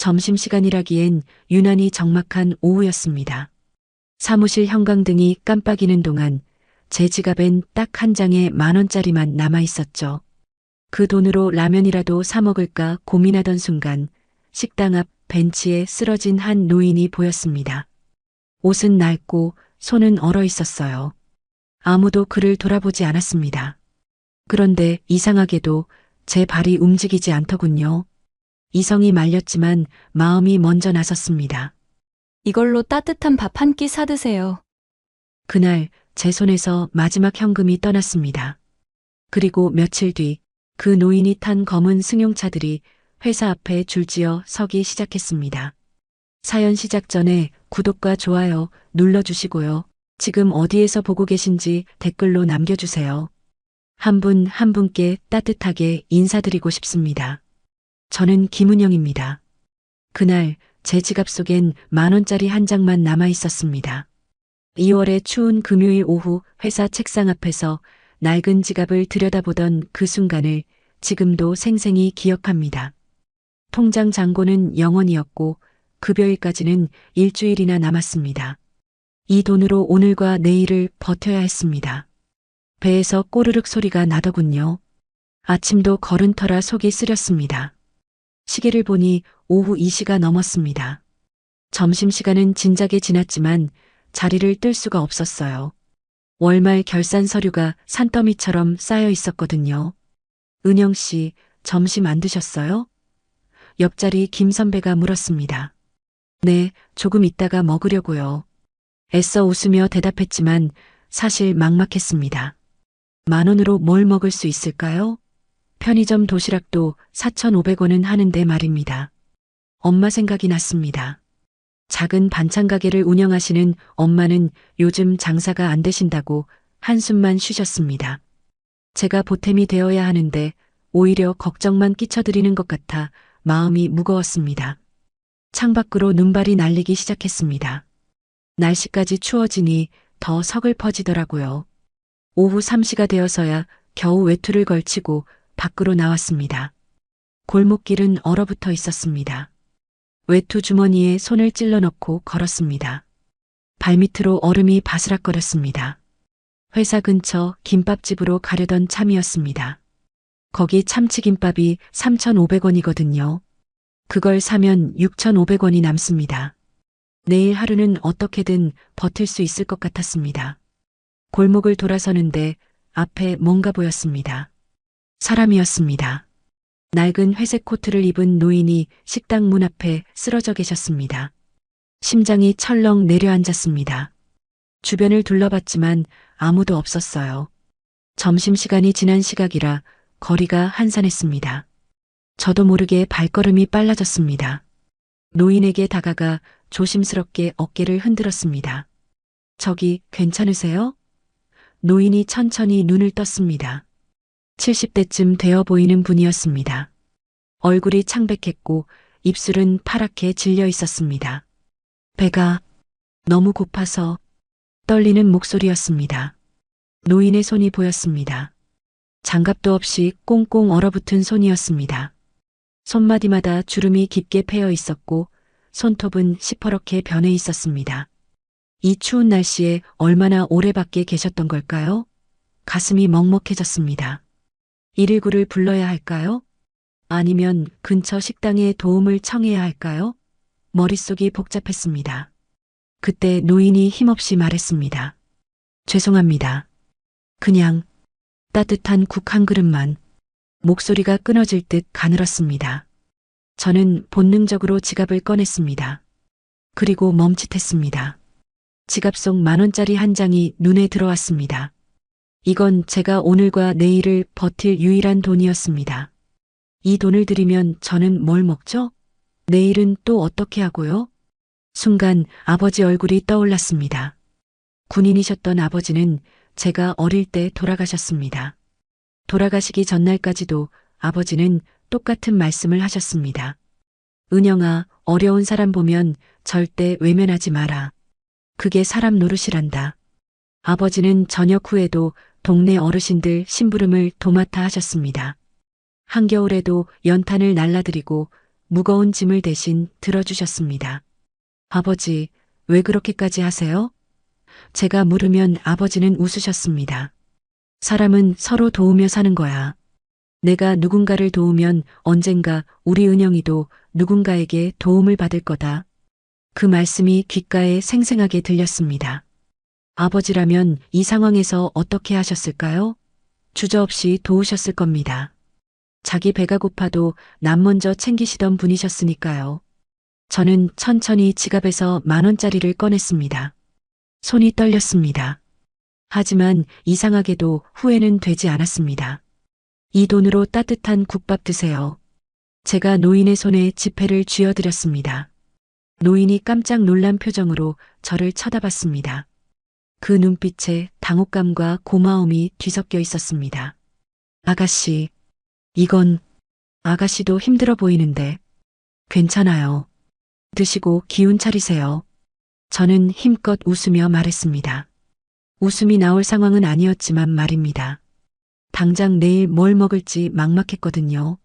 점심시간이라기엔 유난히 적막한 오후였습니다. 사무실 형광등이 깜빡이는 동안 제 지갑엔 딱 한 장의 10,000원짜리만 남아 있었죠. 그 돈으로 라면이라도 사 먹을까 고민하던 순간 식당 앞 벤치에 쓰러진 한 노인이 보였습니다. 옷은 낡고 손은 얼어 있었어요. 아무도 그를 돌아보지 않았습니다. 그런데 이상하게도 제 발이 움직이지 않더군요. 이성이 말렸지만 마음이 먼저 나섰습니다. 이걸로 따뜻한 밥 한 끼 사드세요. 그날 제 손에서 마지막 현금이 떠났습니다. 그리고 며칠 뒤 그 노인이 탄 검은 승용차들이 회사 앞에 줄지어 서기 시작했습니다. 사연 시작 전에 구독과 좋아요 눌러주시고요. 지금 어디에서 보고 계신지 댓글로 남겨주세요. 한 분 한 분께 따뜻하게 인사드리고 싶습니다. 저는 김은영입니다. 그날 제 지갑 속엔 10,000원짜리 한 장만 남아 있었습니다. 2월의 추운 금요일 오후 회사 책상 앞에서 낡은 지갑을 들여다보던 그 순간을 지금도 생생히 기억합니다. 통장 잔고는 0원이었고 급여일까지는 일주일이나 남았습니다. 이 돈으로 오늘과 내일을 버텨야 했습니다. 배에서 꼬르륵 소리가 나더군요. 아침도 걸은 터라 속이 쓰렸습니다. 시계를 보니 오후 2시가 넘었습니다. 점심시간은 진작에 지났지만 자리를 뜰 수가 없었어요. 월말 결산 서류가 산더미처럼 쌓여 있었거든요. 은영 씨, 점심 안 드셨어요? 옆자리 김 선배가 물었습니다. 네, 조금 있다가 먹으려고요. 애써 웃으며 대답했지만 사실 막막했습니다. 10,000원으로 뭘 먹을 수 있을까요? 편의점 도시락도 4,500원은 하는데 말입니다. 엄마 생각이 났습니다. 작은 반찬 가게를 운영하시는 엄마는 요즘 장사가 안 되신다고 한숨만 쉬셨습니다. 제가 보탬이 되어야 하는데 오히려 걱정만 끼쳐드리는 것 같아 마음이 무거웠습니다. 창밖으로 눈발이 날리기 시작했습니다. 날씨까지 추워지니 더 서글퍼지더라고요. 오후 3시가 되어서야 겨우 외투를 걸치고 밖으로 나왔습니다. 골목길은 얼어붙어 있었습니다. 외투 주머니에 손을 찔러 넣고 걸었습니다. 발밑으로 얼음이 바스락거렸습니다. 회사 근처 김밥집으로 가려던 참이었습니다. 거기 참치김밥이 3,500원이거든요. 그걸 사면 6,500원이 남습니다. 내일 하루는 어떻게든 버틸 수 있을 것 같았습니다. 골목을 돌아서는데 앞에 뭔가 보였습니다. 사람이었습니다. 낡은 회색 코트를 입은 노인이 식당 문 앞에 쓰러져 계셨습니다. 심장이 철렁 내려앉았습니다. 주변을 둘러봤지만 아무도 없었어요. 점심시간이 지난 시각이라 거리가 한산했습니다. 저도 모르게 발걸음이 빨라졌습니다. 노인에게 다가가 조심스럽게 어깨를 흔들었습니다. 저기 괜찮으세요? 노인이 천천히 눈을 떴습니다. 70대쯤 되어 보이는 분이었습니다. 얼굴이 창백했고 입술은 파랗게 질려 있었습니다. 배가 너무 고파서 떨리는 목소리였습니다. 노인의 손이 보였습니다. 장갑도 없이 꽁꽁 얼어붙은 손이었습니다. 손마디마다 주름이 깊게 패여 있었고 손톱은 시퍼렇게 변해 있었습니다. 이 추운 날씨에 얼마나 오래 밖에 계셨던 걸까요? 가슴이 먹먹해졌습니다. 119를 불러야 할까요? 아니면 근처 식당에 도움을 청해야 할까요? 머릿속이 복잡했습니다. 그때 노인이 힘없이 말했습니다. 죄송합니다. 그냥 따뜻한 국 한 그릇만. 목소리가 끊어질 듯 가늘었습니다. 저는 본능적으로 지갑을 꺼냈습니다. 그리고 멈칫했습니다. 지갑 속 10,000원짜리 한 장이 눈에 들어왔습니다. 이건 제가 오늘과 내일을 버틸 유일한 돈이었습니다. 이 돈을 들이면 저는 뭘 먹죠? 내일은 또 어떻게 하고요? 순간 아버지 얼굴이 떠올랐습니다. 군인이셨던 아버지는 제가 어릴 때 돌아가셨습니다. 돌아가시기 전날까지도 아버지는 똑같은 말씀을 하셨습니다. 은영아, 어려운 사람 보면 절대 외면하지 마라. 그게 사람 노릇이란다. 아버지는 저녁 후에도 동네 어르신들 심부름을 도맡아 하셨습니다. 한겨울에도 연탄을 날라드리고 무거운 짐을 대신 들어주셨습니다. 아버지, 왜 그렇게까지 하세요? 제가 물으면 아버지는 웃으셨습니다. 사람은 서로 도우며 사는 거야. 내가 누군가를 도우면 언젠가 우리 은영이도 누군가에게 도움을 받을 거다. 그 말씀이 귓가에 생생하게 들렸습니다. 아버지라면 이 상황에서 어떻게 하셨을까요? 주저없이 도우셨을 겁니다. 자기 배가 고파도 남 먼저 챙기시던 분이셨으니까요. 저는 천천히 지갑에서 10,000원짜리를 꺼냈습니다. 손이 떨렸습니다. 하지만 이상하게도 후회는 되지 않았습니다. 이 돈으로 따뜻한 국밥 드세요. 제가 노인의 손에 지폐를 쥐어드렸습니다. 노인이 깜짝 놀란 표정으로 저를 쳐다봤습니다. 그 눈빛에 당혹감과 고마움이 뒤섞여 있었습니다. 아가씨, 이건 아가씨도 힘들어 보이는데 괜찮아요. 드시고 기운 차리세요. 저는 힘껏 웃으며 말했습니다. 웃음이 나올 상황은 아니었지만 말입니다. 당장 내일 뭘 먹을지 막막했거든요.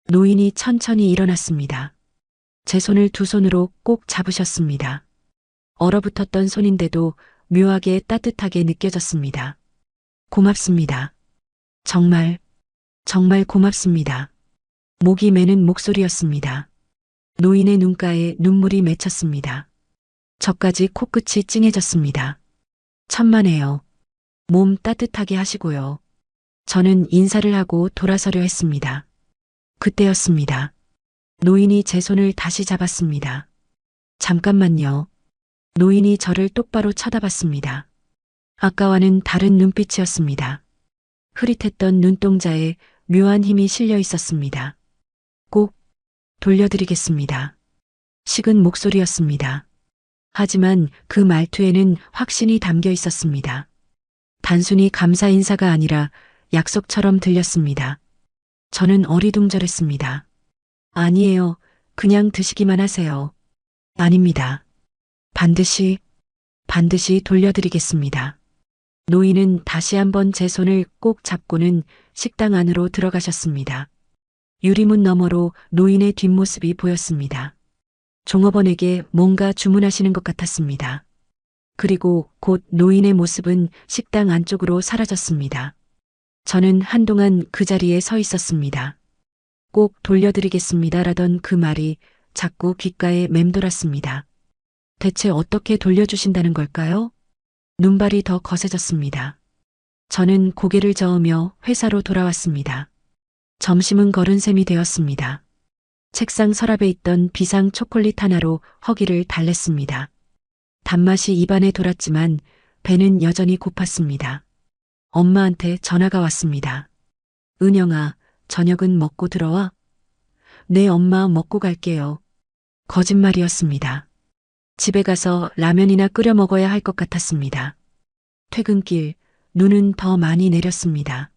노인이 천천히 일어났습니다. 제 손을 두 손으로 꼭 잡으셨습니다. 얼어붙었던 손인데도 묘하게 따뜻하게 느껴졌습니다. 고맙습니다. 정말 고맙습니다. 목이 메는 목소리였습니다. 노인의 눈가에 눈물이 맺혔습니다. 저까지 코끝이 찡해졌습니다. 천만에요. 몸 따뜻하게 하시고요. 저는 인사를 하고 돌아서려 했습니다. 그때였습니다. 노인이 제 손을 다시 잡았습니다. 잠깐만요. 노인이 저를 똑바로 쳐다봤습니다. 아까와는 다른 눈빛이었습니다. 흐릿했던 눈동자에 묘한 힘이 실려 있었습니다. 꼭 돌려드리겠습니다. 식은 목소리였습니다. 하지만 그 말투에는 확신이 담겨 있었습니다. 단순히 감사 인사가 아니라 약속처럼 들렸습니다. 저는 어리둥절했습니다. 아니에요. 그냥 드시기만 하세요. 아닙니다. 반드시 돌려드리겠습니다. 노인은 다시 한번 제 손을 꼭 잡고는 식당 안으로 들어가셨습니다. 유리문 너머로 노인의 뒷모습이 보였습니다. 종업원에게 뭔가 주문하시는 것 같았습니다. 그리고 곧 노인의 모습은 식당 안쪽으로 사라졌습니다. 저는 한동안 그 자리에 서 있었습니다. 꼭 돌려드리겠습니다라던 그 말이 자꾸 귓가에 맴돌았습니다. 대체 어떻게 돌려주신다는 걸까요? 눈발이 더 거세졌습니다. 저는 고개를 저으며 회사로 돌아왔습니다. 점심은 거른 셈이 되었습니다. 책상 서랍에 있던 비상 초콜릿 하나로 허기를 달랬습니다. 단맛이 입안에 돌았지만 배는 여전히 고팠습니다. 엄마한테 전화가 왔습니다. 은영아, 저녁은 먹고 들어와? 네, 엄마 먹고 갈게요. 거짓말이었습니다. 집에 가서 라면이나 끓여 먹어야 할 것 같았습니다. 퇴근길, 눈은 더 많이 내렸습니다.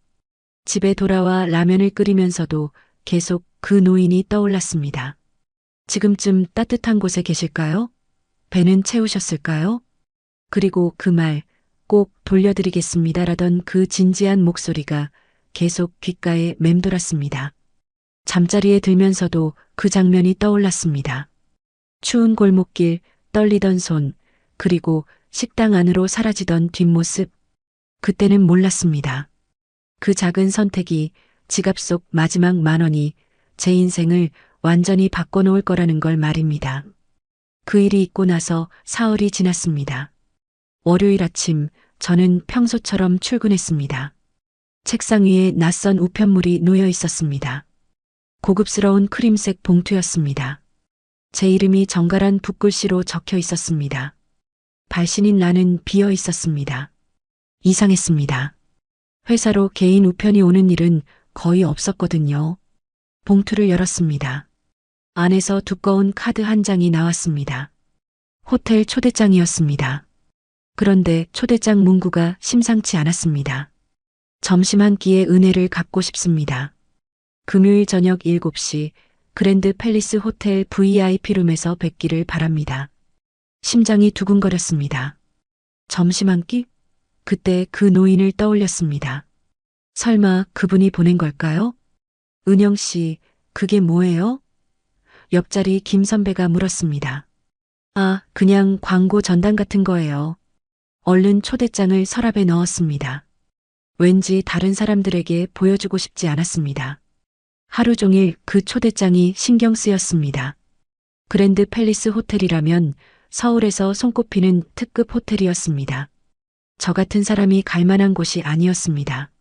집에 돌아와 라면을 끓이면서도 계속 그 노인이 떠올랐습니다. 지금쯤 따뜻한 곳에 계실까요? 배는 채우셨을까요? 그리고 그 말, 꼭 돌려드리겠습니다라던 그 진지한 목소리가 계속 귓가에 맴돌았습니다. 잠자리에 들면서도 그 장면이 떠올랐습니다. 추운 골목길, 떨리던 손, 그리고 식당 안으로 사라지던 뒷모습. 그때는 몰랐습니다. 그 작은 선택이 지갑 속 마지막 10,000원이 제 인생을 완전히 바꿔놓을 거라는 걸 말입니다. 그 일이 있고 나서 사흘이 지났습니다. 월요일 아침 저는 평소처럼 출근했습니다. 책상 위에 낯선 우편물이 놓여 있었습니다. 고급스러운 크림색 봉투였습니다. 제 이름이 정갈한 붓글씨로 적혀 있었습니다. 발신인 란은 비어 있었습니다. 이상했습니다. 회사로 개인 우편이 오는 일은 거의 없었거든요. 봉투를 열었습니다. 안에서 두꺼운 카드 한 장이 나왔습니다. 호텔 초대장이었습니다. 그런데 초대장 문구가 심상치 않았습니다. 점심 한 끼의 은혜를 갚고 싶습니다. 금요일 저녁 7시 그랜드 팰리스 호텔 VIP룸에서 뵙기를 바랍니다. 심장이 두근거렸습니다. 점심 한 끼? 그때 그 노인을 떠올렸습니다. 설마 그분이 보낸 걸까요? 은영 씨, 그게 뭐예요? 옆자리 김 선배가 물었습니다. 아, 그냥 광고 전단 같은 거예요. 얼른 초대장을 서랍에 넣었습니다. 왠지 다른 사람들에게 보여주고 싶지 않았습니다. 하루 종일 그 초대장이 신경 쓰였습니다. 그랜드 팰리스 호텔이라면 서울에서 손꼽히는 특급 호텔이었습니다. 저 같은 사람이 갈 만한 곳이 아니었습니다.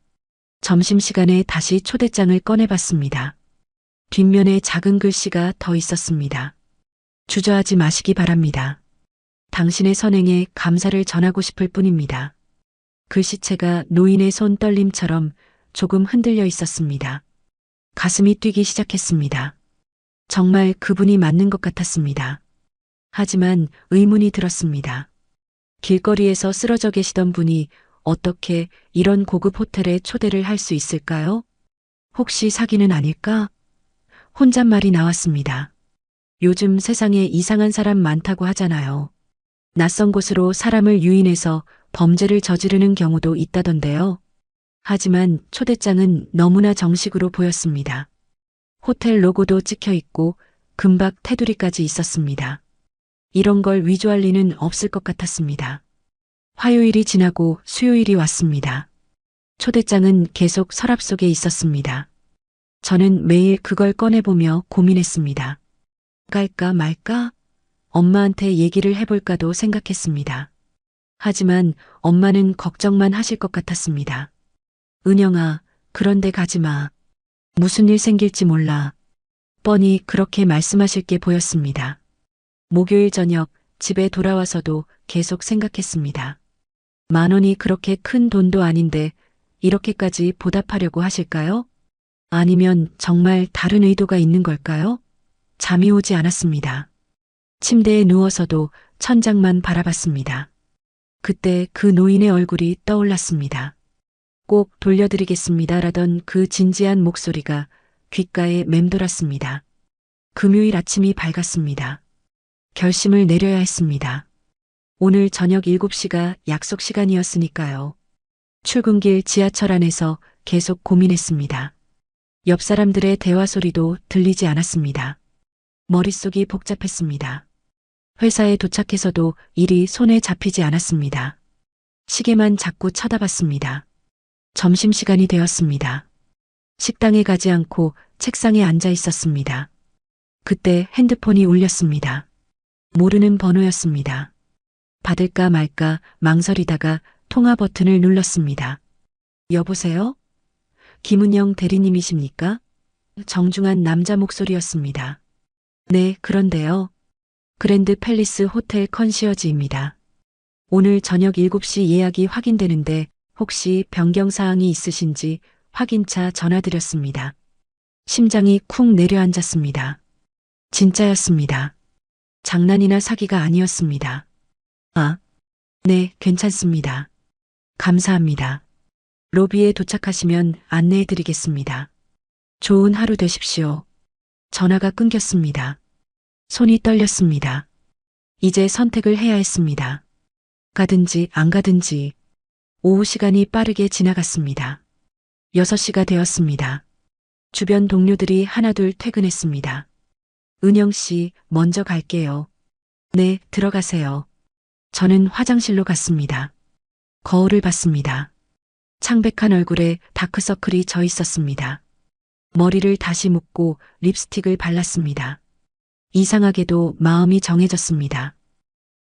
점심시간에 다시 초대장을 꺼내봤습니다. 뒷면에 작은 글씨가 더 있었습니다. 주저하지 마시기 바랍니다. 당신의 선행에 감사를 전하고 싶을 뿐입니다. 글씨체가 노인의 손 떨림처럼 조금 흔들려 있었습니다. 가슴이 뛰기 시작했습니다. 정말 그분이 맞는 것 같았습니다. 하지만 의문이 들었습니다. 길거리에서 쓰러져 계시던 분이 어떻게 이런 고급 호텔에 초대를 할 수 있을까요? 혹시 사기는 아닐까? 혼잣말이 나왔습니다. 요즘 세상에 이상한 사람 많다고 하잖아요. 낯선 곳으로 사람을 유인해서 범죄를 저지르는 경우도 있다던데요. 하지만 초대장은 너무나 정식으로 보였습니다. 호텔 로고도 찍혀 있고 금박 테두리까지 있었습니다. 이런 걸 위조할 리는 없을 것 같았습니다. 화요일이 지나고 수요일이 왔습니다. 초대장은 계속 서랍 속에 있었습니다. 저는 매일 그걸 꺼내보며 고민했습니다. 깔까 말까? 엄마한테 얘기를 해볼까도 생각했습니다. 하지만 엄마는 걱정만 하실 것 같았습니다. 은영아, 그런데 가지 마. 무슨 일 생길지 몰라. 뻔히 그렇게 말씀하실 게 보였습니다. 목요일 저녁 집에 돌아와서도 계속 생각했습니다. 10,000원이 그렇게 큰 돈도 아닌데 이렇게까지 보답하려고 하실까요? 아니면 정말 다른 의도가 있는 걸까요? 잠이 오지 않았습니다. 침대에 누워서도 천장만 바라봤습니다. 그때 그 노인의 얼굴이 떠올랐습니다. 꼭 돌려드리겠습니다라던 그 진지한 목소리가 귓가에 맴돌았습니다. 금요일 아침이 밝았습니다. 결심을 내려야 했습니다. 오늘 저녁 7시가 약속 시간이었으니까요. 출근길 지하철 안에서 계속 고민했습니다. 옆 사람들의 대화 소리도 들리지 않았습니다. 머릿속이 복잡했습니다. 회사에 도착해서도 일이 손에 잡히지 않았습니다. 시계만 자꾸 쳐다봤습니다. 점심시간이 되었습니다. 식당에 가지 않고 책상에 앉아 있었습니다. 그때 핸드폰이 울렸습니다. 모르는 번호였습니다. 받을까 말까 망설이다가 통화 버튼을 눌렀습니다. 여보세요? 김은영 대리님이십니까? 정중한 남자 목소리였습니다. 네, 그런데요. 그랜드 팰리스 호텔 컨시어지입니다. 오늘 저녁 7시 예약이 확인되는데 혹시 변경사항이 있으신지 확인차 전화드렸습니다. 심장이 쿵 내려앉았습니다. 진짜였습니다. 장난이나 사기가 아니었습니다. 아, 네, 괜찮습니다. 감사합니다. 로비에 도착하시면 안내해드리겠습니다. 좋은 하루 되십시오. 전화가 끊겼습니다. 손이 떨렸습니다. 이제 선택을 해야 했습니다. 가든지 안 가든지. 오후 시간이 빠르게 지나갔습니다. 6시가 되었습니다. 주변 동료들이 하나둘 퇴근했습니다. 은영 씨, 먼저 갈게요. 네, 들어가세요. 저는 화장실로 갔습니다. 거울을 봤습니다. 창백한 얼굴에 다크서클이 져 있었습니다. 머리를 다시 묶고 립스틱을 발랐습니다. 이상하게도 마음이 정해졌습니다.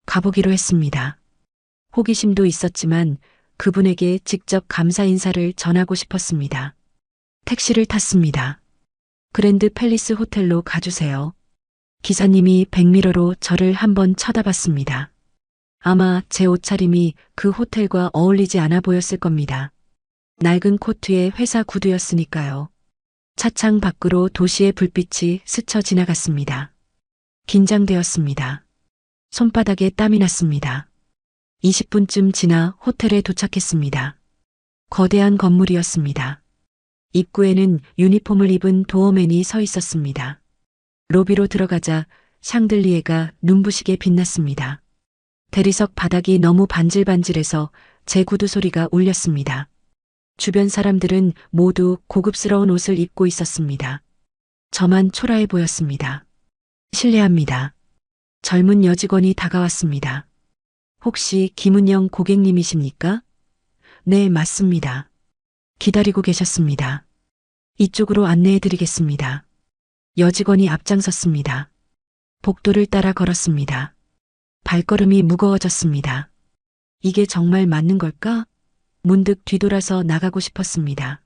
가보기로 했습니다. 호기심도 있었지만 그분에게 직접 감사 인사를 전하고 싶었습니다. 택시를 탔습니다. 그랜드 팰리스 호텔로 가주세요. 기사님이 백미러로 저를 한번 쳐다봤습니다. 아마 제 옷차림이 그 호텔과 어울리지 않아 보였을 겁니다. 낡은 코트에 회사 구두였으니까요. 차창 밖으로 도시의 불빛이 스쳐 지나갔습니다. 긴장되었습니다. 손바닥에 땀이 났습니다. 20분쯤 지나 호텔에 도착했습니다. 거대한 건물이었습니다. 입구에는 유니폼을 입은 도어맨이 서 있었습니다. 로비로 들어가자 샹들리에가 눈부시게 빛났습니다. 대리석 바닥이 너무 반질반질해서 제 구두 소리가 울렸습니다. 주변 사람들은 모두 고급스러운 옷을 입고 있었습니다. 저만 초라해 보였습니다. 실례합니다. 젊은 여직원이 다가왔습니다. 혹시 김은영 고객님이십니까? 네, 맞습니다. 기다리고 계셨습니다. 이쪽으로 안내해 드리겠습니다. 여직원이 앞장섰습니다. 복도를 따라 걸었습니다. 발걸음이 무거워졌습니다. 이게 정말 맞는 걸까? 문득 뒤돌아서 나가고 싶었습니다.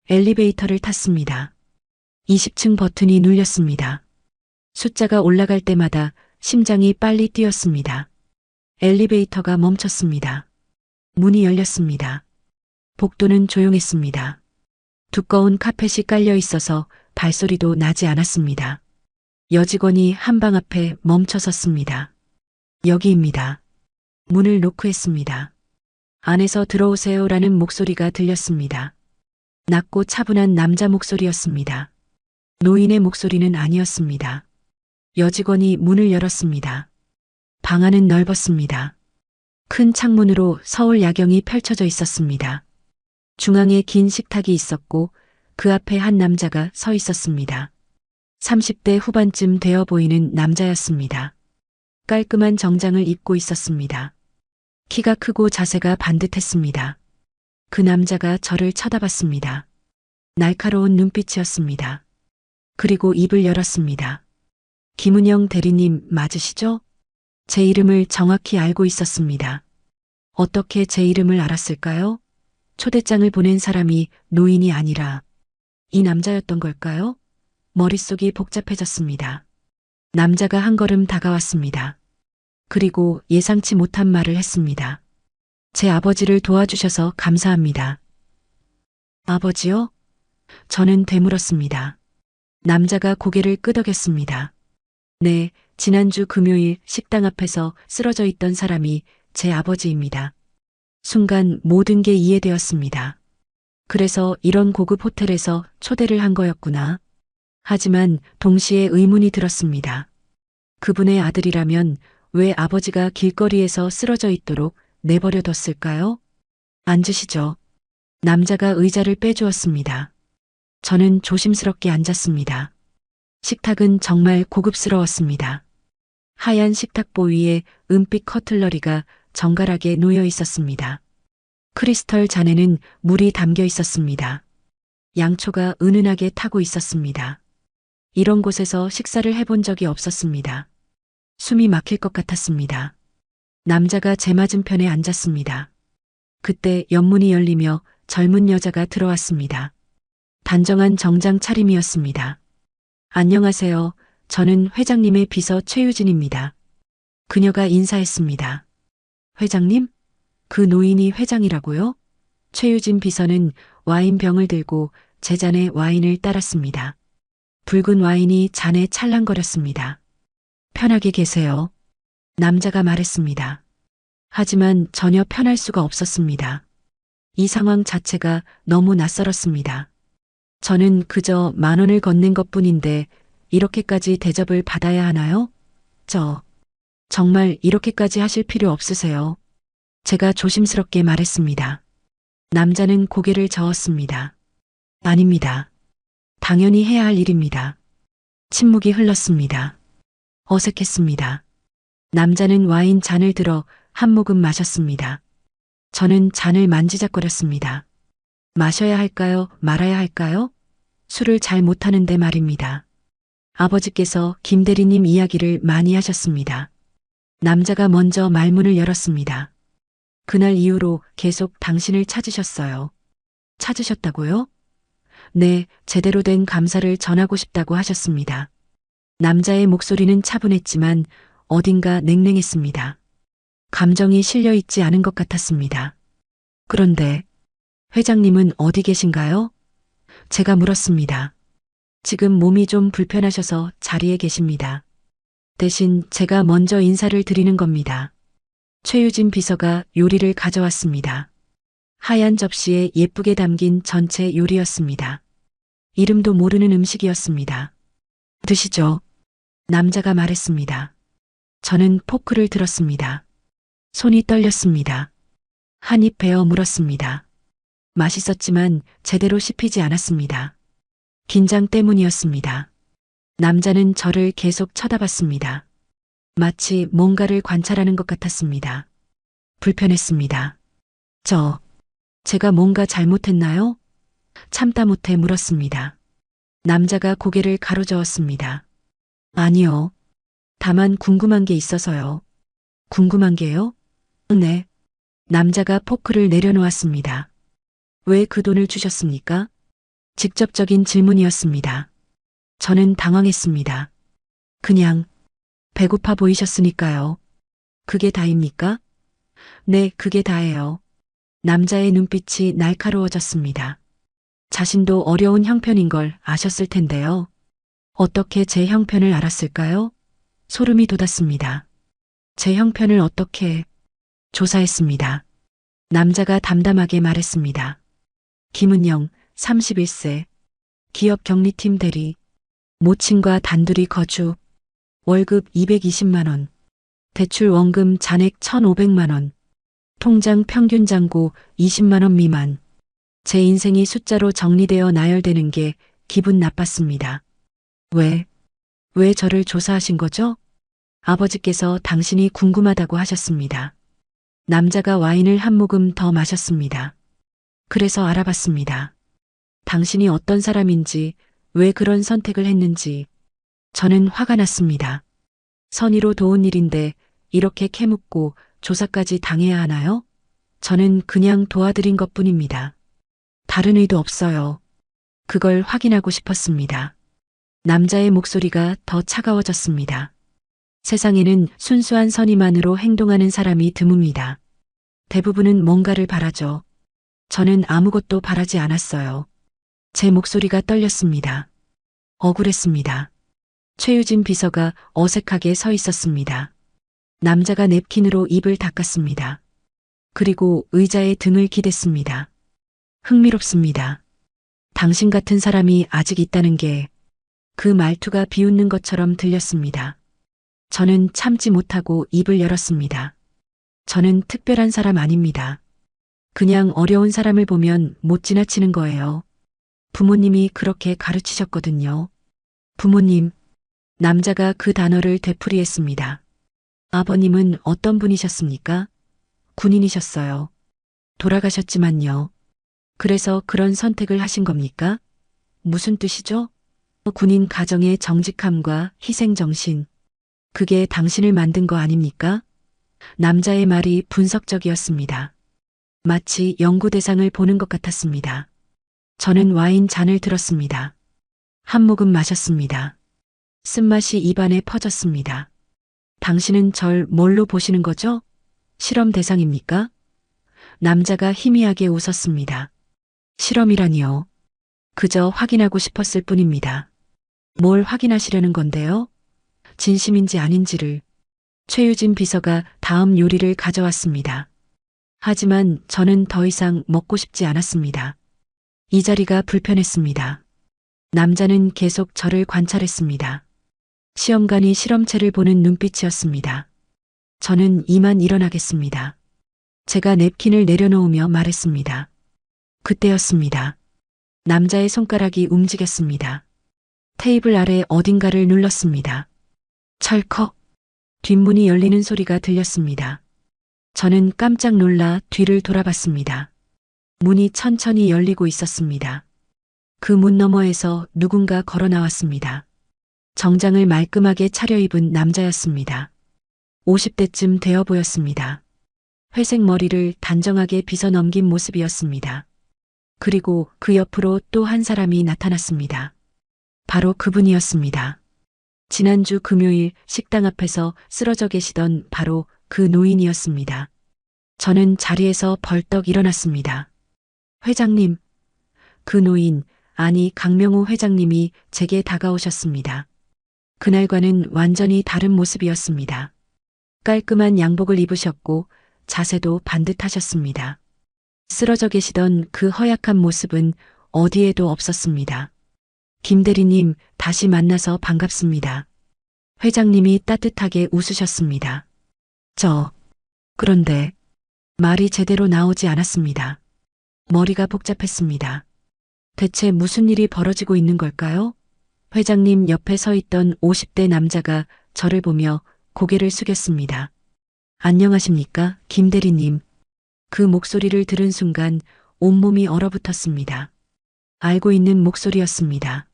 엘리베이터를 탔습니다. 20층 버튼이 눌렸습니다. 숫자가 올라갈 때마다 심장이 빨리 뛰었습니다. 엘리베이터가 멈췄습니다. 문이 열렸습니다. 복도는 조용했습니다. 두꺼운 카펫이 깔려 있어서 발소리도 나지 않았습니다. 여직원이 한방 앞에 멈춰 섰습니다. 여기입니다. 문을 노크했습니다. 안에서 들어오세요라는 목소리가 들렸습니다. 낮고 차분한 남자 목소리였습니다. 노인의 목소리는 아니었습니다. 여직원이 문을 열었습니다. 방 안은 넓었습니다. 큰 창문으로 서울 야경이 펼쳐져 있었습니다. 중앙에 긴 식탁이 있었고 그 앞에 한 남자가 서 있었습니다. 30대 후반쯤 되어 보이는 남자였습니다. 깔끔한 정장을 입고 있었습니다. 키가 크고 자세가 반듯했습니다. 그 남자가 저를 쳐다봤습니다. 날카로운 눈빛이었습니다. 그리고 입을 열었습니다. 김은영 대리님 맞으시죠? 제 이름을 정확히 알고 있었습니다. 어떻게 제 이름을 알았을까요? 초대장을 보낸 사람이 노인이 아니라 이 남자였던 걸까요? 머릿속이 복잡해졌습니다. 남자가 한 걸음 다가왔습니다. 그리고 예상치 못한 말을 했습니다. 제 아버지를 도와주셔서 감사합니다. 아버지요? 저는 되물었습니다. 남자가 고개를 끄덕였습니다. 네, 지난주 금요일 식당 앞에서 쓰러져 있던 사람이 제 아버지입니다. 순간 모든 게 이해되었습니다. 그래서 이런 고급 호텔에서 초대를 한 거였구나. 하지만 동시에 의문이 들었습니다. 그분의 아들이라면 왜 아버지가 길거리에서 쓰러져 있도록 내버려 뒀을까요? 앉으시죠. 남자가 의자를 빼주었습니다. 저는 조심스럽게 앉았습니다. 식탁은 정말 고급스러웠습니다. 하얀 식탁보 위에 은빛 커틀러리가 정갈하게 놓여 있었습니다. 크리스털 잔에는 물이 담겨 있었습니다. 양초가 은은하게 타고 있었습니다. 이런 곳에서 식사를 해본 적이 없었습니다. 숨이 막힐 것 같았습니다. 남자가 제 맞은편에 앉았습니다. 그때 옆문이 열리며 젊은 여자가 들어왔습니다. 단정한 정장 차림이었습니다. 안녕하세요. 저는 회장님의 비서 최유진입니다. 그녀가 인사했습니다. 회장님? 그 노인이 회장이라고요? 최유진 비서는 와인병을 들고 제 잔에 와인을 따랐습니다. 붉은 와인이 잔에 찰랑거렸습니다. 편하게 계세요. 남자가 말했습니다. 하지만 전혀 편할 수가 없었습니다. 이 상황 자체가 너무 낯설었습니다. 저는 그저 10,000원을 건넨 것뿐인데 이렇게까지 대접을 받아야 하나요? 정말 이렇게까지 하실 필요 없으세요. 제가 조심스럽게 말했습니다. 남자는 고개를 저었습니다. 아닙니다. 당연히 해야 할 일입니다. 침묵이 흘렀습니다. 어색했습니다. 남자는 와인 잔을 들어 한 모금 마셨습니다. 저는 잔을 만지작거렸습니다. 마셔야 할까요? 말아야 할까요? 술을 잘 못하는데 말입니다. 아버지께서 김 대리님 이야기를 많이 하셨습니다. 남자가 먼저 말문을 열었습니다. 그날 이후로 계속 당신을 찾으셨어요. 찾으셨다고요? 네, 제대로 된 감사를 전하고 싶다고 하셨습니다. 남자의 목소리는 차분했지만 어딘가 냉랭했습니다. 감정이 실려 있지 않은 것 같았습니다. 그런데 회장님은 어디 계신가요? 제가 물었습니다. 지금 몸이 좀 불편하셔서 자리에 계십니다. 대신 제가 먼저 인사를 드리는 겁니다. 최유진 비서가 요리를 가져왔습니다. 하얀 접시에 예쁘게 담긴 전체 요리였습니다. 이름도 모르는 음식이었습니다. 드시죠. 남자가 말했습니다. 저는 포크를 들었습니다. 손이 떨렸습니다. 한 입 베어 물었습니다. 맛있었지만 제대로 씹히지 않았습니다. 긴장 때문이었습니다. 남자는 저를 계속 쳐다봤습니다. 마치 뭔가를 관찰하는 것 같았습니다. 불편했습니다. 제가 뭔가 잘못했나요? 참다 못해 물었습니다. 남자가 고개를 가로저었습니다. 아니요. 다만 궁금한 게 있어서요. 궁금한 게요? 네. 남자가 포크를 내려놓았습니다. 왜 그 돈을 주셨습니까? 직접적인 질문이었습니다. 저는 당황했습니다. 그냥 배고파 보이셨으니까요. 그게 다입니까? 네, 그게 다예요. 남자의 눈빛이 날카로워졌습니다. 자신도 어려운 형편인 걸 아셨을 텐데요. 어떻게 제 형편을 알았을까요? 소름이 돋았습니다. 제 형편을 어떻게 조사했습니다. 남자가 담담하게 말했습니다. 김은영, 31세, 기업 경리팀 대리, 모친과 단둘이 거주, 월급 220만 원, 대출 원금 잔액 1,500만 원, 통장 평균 잔고 20만 원 미만. 제 인생이 숫자로 정리되어 나열되는 게 기분 나빴습니다. 왜 저를 조사하신 거죠? 아버지께서 당신이 궁금하다고 하셨습니다. 남자가 와인을 한 모금 더 마셨습니다. 그래서 알아봤습니다. 당신이 어떤 사람인지, 왜 그런 선택을 했는지. 저는 화가 났습니다. 선의로 도운 일인데 이렇게 캐묻고 조사까지 당해야 하나요? 저는 그냥 도와드린 것뿐입니다. 다른 의도 없어요. 그걸 확인하고 싶었습니다. 남자의 목소리가 더 차가워졌습니다. 세상에는 순수한 선의만으로 행동하는 사람이 드뭅니다. 대부분은 뭔가를 바라죠. 저는 아무것도 바라지 않았어요. 제 목소리가 떨렸습니다. 억울했습니다. 최유진 비서가 어색하게 서 있었습니다. 남자가 냅킨으로 입을 닦았습니다. 그리고 의자에 등을 기댔습니다. 흥미롭습니다. 당신 같은 사람이 아직 있다는 게 그 말투가 비웃는 것처럼 들렸습니다. 저는 참지 못하고 입을 열었습니다. 저는 특별한 사람 아닙니다. 그냥 어려운 사람을 보면 못 지나치는 거예요. 부모님이 그렇게 가르치셨거든요. 부모님. 남자가 그 단어를 되풀이했습니다. 아버님은 어떤 분이셨습니까? 군인이셨어요. 돌아가셨지만요. 그래서 그런 선택을 하신 겁니까? 무슨 뜻이죠? 군인 가정의 정직함과 희생정신. 그게 당신을 만든 거 아닙니까? 남자의 말이 분석적이었습니다. 마치 연구 대상을 보는 것 같았습니다. 저는 와인 잔을 들었습니다. 한 모금 마셨습니다. 쓴맛이 입안에 퍼졌습니다. 당신은 절 뭘로 보시는 거죠? 실험 대상입니까? 남자가 희미하게 웃었습니다. 실험이라니요. 그저 확인하고 싶었을 뿐입니다. 뭘 확인하시려는 건데요? 진심인지 아닌지를. 최유진 비서가 다음 요리를 가져왔습니다. 하지만 저는 더 이상 먹고 싶지 않았습니다. 이 자리가 불편했습니다. 남자는 계속 저를 관찰했습니다. 시험관이 실험체를 보는 눈빛이었습니다. 저는 이만 일어나겠습니다. 제가 냅킨을 내려놓으며 말했습니다. 그때였습니다. 남자의 손가락이 움직였습니다. 테이블 아래 어딘가를 눌렀습니다. 철컥. 뒷문이 열리는 소리가 들렸습니다. 저는 깜짝 놀라 뒤를 돌아봤습니다. 문이 천천히 열리고 있었습니다. 그 문 너머에서 누군가 걸어 나왔습니다. 정장을 말끔하게 차려입은 남자였습니다. 50대쯤 되어 보였습니다. 회색 머리를 단정하게 빗어 넘긴 모습이었습니다. 그리고 그 옆으로 또 한 사람이 나타났습니다. 바로 그분이었습니다. 지난주 금요일 식당 앞에서 쓰러져 계시던 바로 그 노인이었습니다. 저는 자리에서 벌떡 일어났습니다. 회장님. 그 노인, 아니 강명호 회장님이 제게 다가오셨습니다. 그날과는 완전히 다른 모습이었습니다. 깔끔한 양복을 입으셨고 자세도 반듯하셨습니다. 쓰러져 계시던 그 허약한 모습은 어디에도 없었습니다. 김 대리님, 다시 만나서 반갑습니다. 회장님이 따뜻하게 웃으셨습니다. 그런데 말이 제대로 나오지 않았습니다. 머리가 복잡했습니다. 대체 무슨 일이 벌어지고 있는 걸까요? 회장님 옆에 서 있던 50대 남자가 저를 보며 고개를 숙였습니다. 안녕하십니까, 김 대리님. 그 목소리를 들은 순간 온몸이 얼어붙었습니다. 알고 있는 목소리였습니다.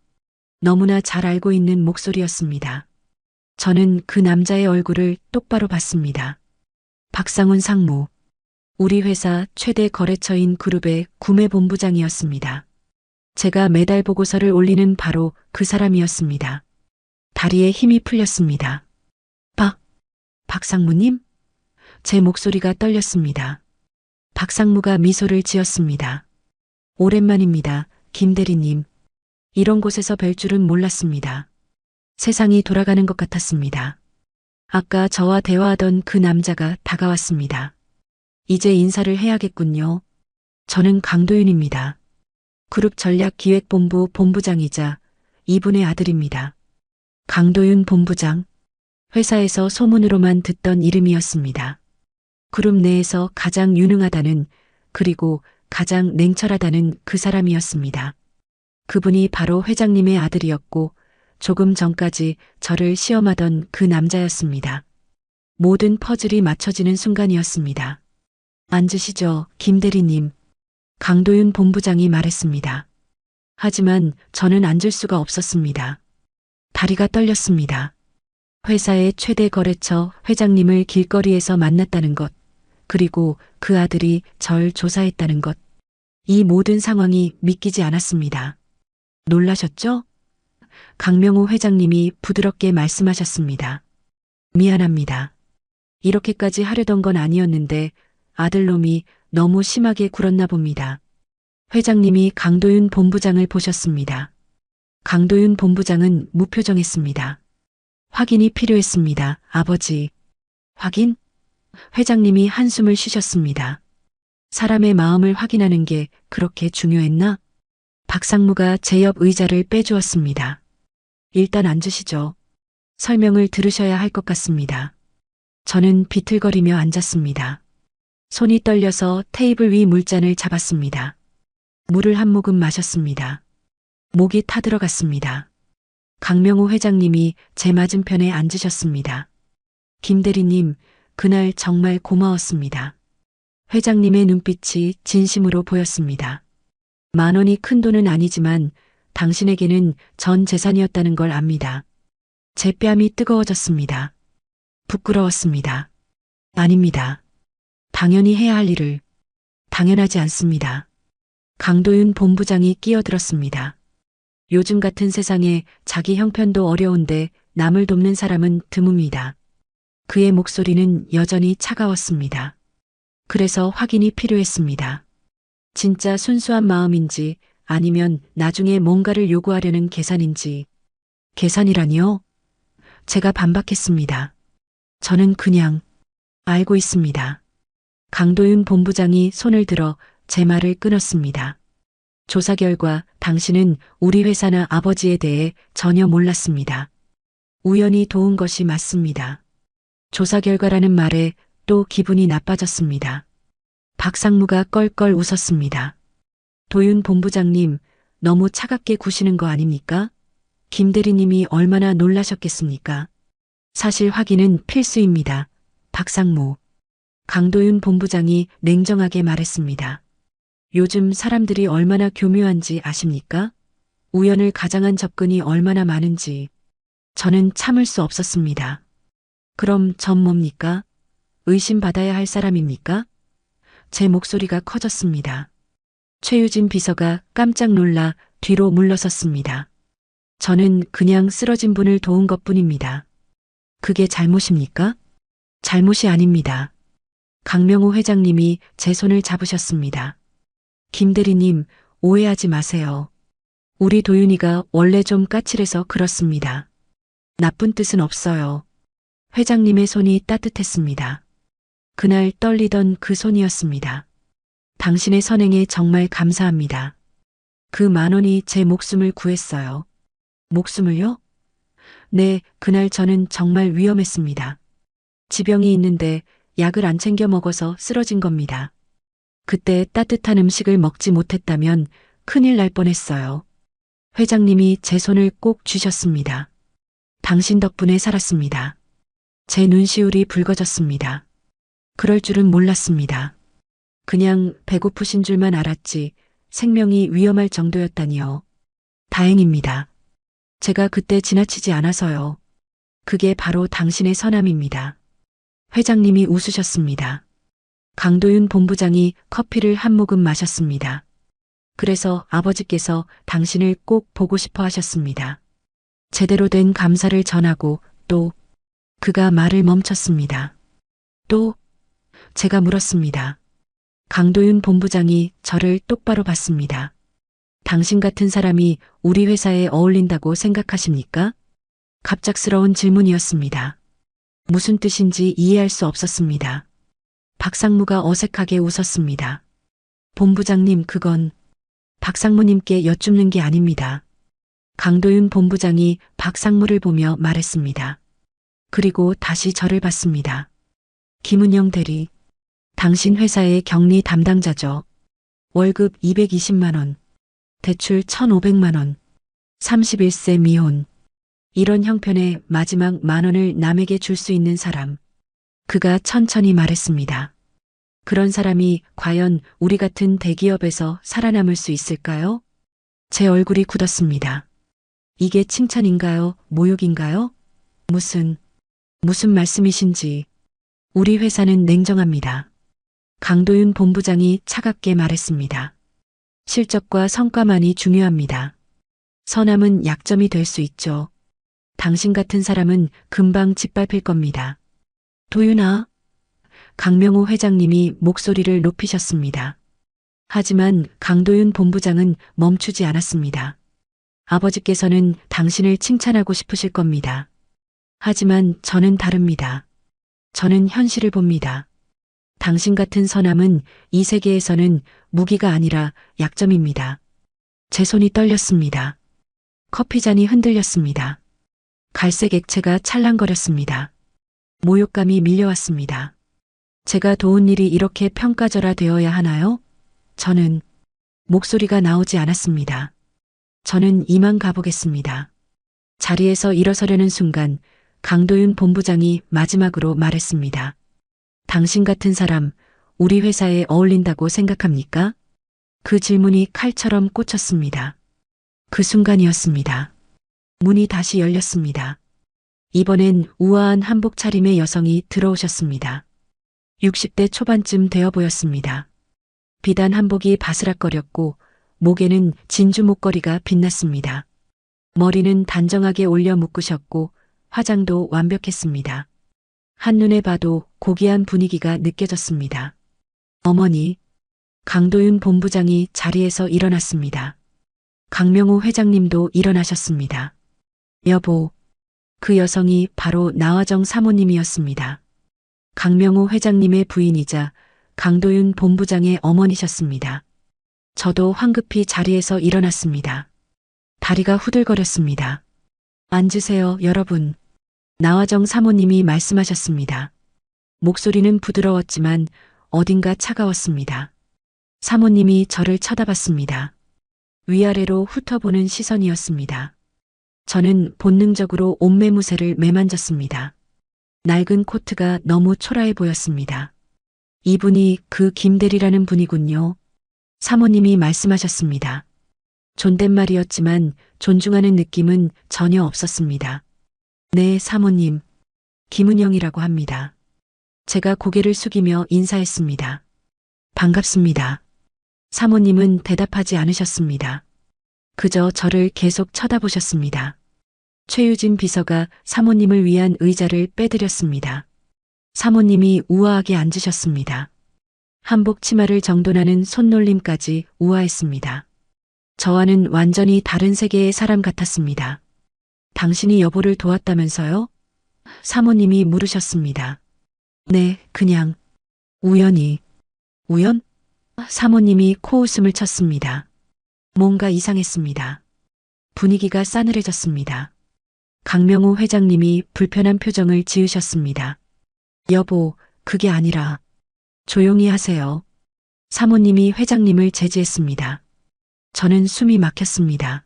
너무나 잘 알고 있는 목소리였습니다. 저는 그 남자의 얼굴을 똑바로 봤습니다. 박상훈 상무. 우리 회사 최대 거래처인 그룹의 구매본부장이었습니다. 제가 매달 보고서를 올리는 바로 그 사람이었습니다. 다리에 힘이 풀렸습니다. 박상무님? 제 목소리가 떨렸습니다. 박상무가 미소를 지었습니다. 오랜만입니다, 김 대리님. 이런 곳에서 뵐 줄은 몰랐습니다. 세상이 돌아가는 것 같았습니다. 아까 저와 대화하던 그 남자가 다가왔습니다. 이제 인사를 해야겠군요. 저는 강도윤입니다. 그룹 전략기획본부 본부장이자 이분의 아들입니다. 강도윤 본부장. 회사에서 소문으로만 듣던 이름이었습니다. 그룹 내에서 가장 유능하다는, 그리고 가장 냉철하다는 그 사람이었습니다. 그분이 바로 회장님의 아들이었고 조금 전까지 저를 시험하던 그 남자였습니다. 모든 퍼즐이 맞춰지는 순간이었습니다. 앉으시죠, 김 대리님. 강도윤 본부장이 말했습니다. 하지만 저는 앉을 수가 없었습니다. 다리가 떨렸습니다. 회사의 최대 거래처 회장님을 길거리에서 만났다는 것, 그리고 그 아들이 절 조사했다는 것. 이 모든 상황이 믿기지 않았습니다. 놀라셨죠? 강명호 회장님이 부드럽게 말씀하셨습니다. 미안합니다. 이렇게까지 하려던 건 아니었는데 아들놈이 너무 심하게 굴었나 봅니다. 회장님이 강도윤 본부장을 보셨습니다. 강도윤 본부장은 무표정했습니다. 확인이 필요했습니다, 아버지. 확인? 회장님이 한숨을 쉬셨습니다. 사람의 마음을 확인하는 게 그렇게 중요했나? 박상무가 제 옆 의자를 빼주었습니다. 일단 앉으시죠. 설명을 들으셔야 할 것 같습니다. 저는 비틀거리며 앉았습니다. 손이 떨려서 테이블 위 물잔을 잡았습니다. 물을 한 모금 마셨습니다. 목이 타들어갔습니다. 강명호 회장님이 제 맞은편에 앉으셨습니다. 김 대리님, 그날 정말 고마웠습니다. 회장님의 눈빛이 진심으로 보였습니다. 10,000원이 큰 돈은 아니지만 당신에게는 전 재산이었다는 걸 압니다. 제 뺨이 뜨거워졌습니다. 부끄러웠습니다. 아닙니다. 당연히 해야 할 일을. 당연하지 않습니다. 강도윤 본부장이 끼어들었습니다. 요즘 같은 세상에 자기 형편도 어려운데 남을 돕는 사람은 드뭅니다. 그의 목소리는 여전히 차가웠습니다. 그래서 확인이 필요했습니다. 진짜 순수한 마음인지 아니면 나중에 뭔가를 요구하려는 계산인지. 계산이라니요? 제가 반박했습니다. 저는 그냥 알고 있습니다. 강도윤 본부장이 손을 들어 제 말을 끊었습니다. 조사 결과 당신은 우리 회사나 아버지에 대해 전혀 몰랐습니다. 우연히 도운 것이 맞습니다. 조사 결과라는 말에 또 기분이 나빠졌습니다. 박상무가 껄껄 웃었습니다. 도윤 본부장님, 너무 차갑게 구시는 거 아닙니까? 김 대리님이 얼마나 놀라셨겠습니까? 사실 확인은 필수입니다. 박상무. 강도윤 본부장이 냉정하게 말했습니다. 요즘 사람들이 얼마나 교묘한지 아십니까? 우연을 가장한 접근이 얼마나 많은지. 저는 참을 수 없었습니다. 그럼 전 뭡니까? 의심받아야 할 사람입니까? 제 목소리가 커졌습니다. 최유진 비서가 깜짝 놀라 뒤로 물러섰습니다. 저는 그냥 쓰러진 분을 도운 것뿐입니다. 그게 잘못입니까? 잘못이 아닙니다. 강명호 회장님이 제 손을 잡으셨습니다. 김 대리님, 오해하지 마세요. 우리 도윤이가 원래 좀 까칠해서 그렇습니다. 나쁜 뜻은 없어요. 회장님의 손이 따뜻했습니다. 그날 떨리던 그 손이었습니다. 당신의 선행에 정말 감사합니다. 그 10,000원이 제 목숨을 구했어요. 목숨을요? 네, 그날 저는 정말 위험했습니다. 지병이 있는데 약을 안 챙겨 먹어서 쓰러진 겁니다. 그때 따뜻한 음식을 먹지 못했다면 큰일 날 뻔했어요. 회장님이 제 손을 꼭 쥐셨습니다. 당신 덕분에 살았습니다. 제 눈시울이 붉어졌습니다. 그럴 줄은 몰랐습니다. 그냥 배고프신 줄만 알았지 생명이 위험할 정도였다니요. 다행입니다. 제가 그때 지나치지 않아서요. 그게 바로 당신의 선함입니다. 회장님이 웃으셨습니다. 강도윤 본부장이 커피를 한 모금 마셨습니다. 그래서 아버지께서 당신을 꼭 보고 싶어 하셨습니다. 제대로 된 감사를 전하고 또 그가 말을 멈췄습니다. 또 제가 물었습니다. 강도윤 본부장이 저를 똑바로 봤습니다. 당신 같은 사람이 우리 회사에 어울린다고 생각하십니까? 갑작스러운 질문이었습니다. 무슨 뜻인지 이해할 수 없었습니다. 박상무가 어색하게 웃었습니다. 본부장님, 그건 박상무님께 여쭙는 게 아닙니다. 강도윤 본부장이 박상무를 보며 말했습니다. 그리고 다시 저를 봤습니다. 김은영 대리, 당신 회사의 격리 담당자죠. 월급 220만 원, 대출 1,500만 원, 31세 미혼. 이런 형편에 마지막 10,000원을 남에게 줄 수 있는 사람. 그가 천천히 말했습니다. 그런 사람이 과연 우리 같은 대기업에서 살아남을 수 있을까요? 제 얼굴이 굳었습니다. 이게 칭찬인가요? 모욕인가요? 무슨 말씀이신지. 우리 회사는 냉정합니다. 강도윤 본부장이 차갑게 말했습니다. 실적과 성과만이 중요합니다. 선함은 약점이 될 수 있죠. 당신 같은 사람은 금방 짓밟힐 겁니다. 도윤아. 강명호 회장님이 목소리를 높이셨습니다. 하지만 강도윤 본부장은 멈추지 않았습니다. 아버지께서는 당신을 칭찬하고 싶으실 겁니다. 하지만 저는 다릅니다. 저는 현실을 봅니다. 당신 같은 선함은 이 세계에서는 무기가 아니라 약점입니다. 제 손이 떨렸습니다. 커피잔이 흔들렸습니다. 갈색 액체가 찰랑거렸습니다. 모욕감이 밀려왔습니다. 제가 도운 일이 이렇게 평가절하 되어야 하나요? 저는 목소리가 나오지 않았습니다. 저는 이만 가보겠습니다. 자리에서 일어서려는 순간 강도윤 본부장이 마지막으로 말했습니다. 당신 같은 사람, 우리 회사에 어울린다고 생각합니까? 그 질문이 칼처럼 꽂혔습니다. 그 순간이었습니다. 문이 다시 열렸습니다. 이번엔 우아한 한복 차림의 여성이 들어오셨습니다. 60대 초반쯤 되어 보였습니다. 비단 한복이 바스락거렸고 목에는 진주 목걸이가 빛났습니다. 머리는 단정하게 올려 묶으셨고 화장도 완벽했습니다. 한눈에 봐도 고귀한 분위기가 느껴졌습니다. 어머니, 강도윤 본부장이 자리에서 일어났습니다. 강명호 회장님도 일어나셨습니다. 여보, 그 여성이 바로 나화정 사모님이었습니다. 강명호 회장님의 부인이자 강도윤 본부장의 어머니셨습니다. 저도 황급히 자리에서 일어났습니다. 다리가 후들거렸습니다. 앉으세요, 여러분. 나화정 사모님이 말씀하셨습니다. 목소리는 부드러웠지만 어딘가 차가웠습니다. 사모님이 저를 쳐다봤습니다. 위아래로 훑어보는 시선이었습니다. 저는 본능적으로 옷매무새를 매만졌습니다. 낡은 코트가 너무 초라해 보였습니다. 이분이 그 김대리라는 분이군요. 사모님이 말씀하셨습니다. 존댓말이었지만 존중하는 느낌은 전혀 없었습니다. 네, 사모님. 김은영이라고 합니다. 제가 고개를 숙이며 인사했습니다. 반갑습니다. 사모님은 대답하지 않으셨습니다. 그저 저를 계속 쳐다보셨습니다. 최유진 비서가 사모님을 위한 의자를 빼드렸습니다. 사모님이 우아하게 앉으셨습니다. 한복 치마를 정돈하는 손놀림까지 우아했습니다. 저와는 완전히 다른 세계의 사람 같았습니다. 당신이 여보를 도왔다면서요? 사모님이 물으셨습니다. 네, 그냥 우연히. 우연? 사모님이 코웃음을 쳤습니다. 뭔가 이상했습니다. 분위기가 싸늘해졌습니다. 강명호 회장님이 불편한 표정을 지으셨습니다. 여보, 그게 아니라. 조용히 하세요. 사모님이 회장님을 제지했습니다. 저는 숨이 막혔습니다.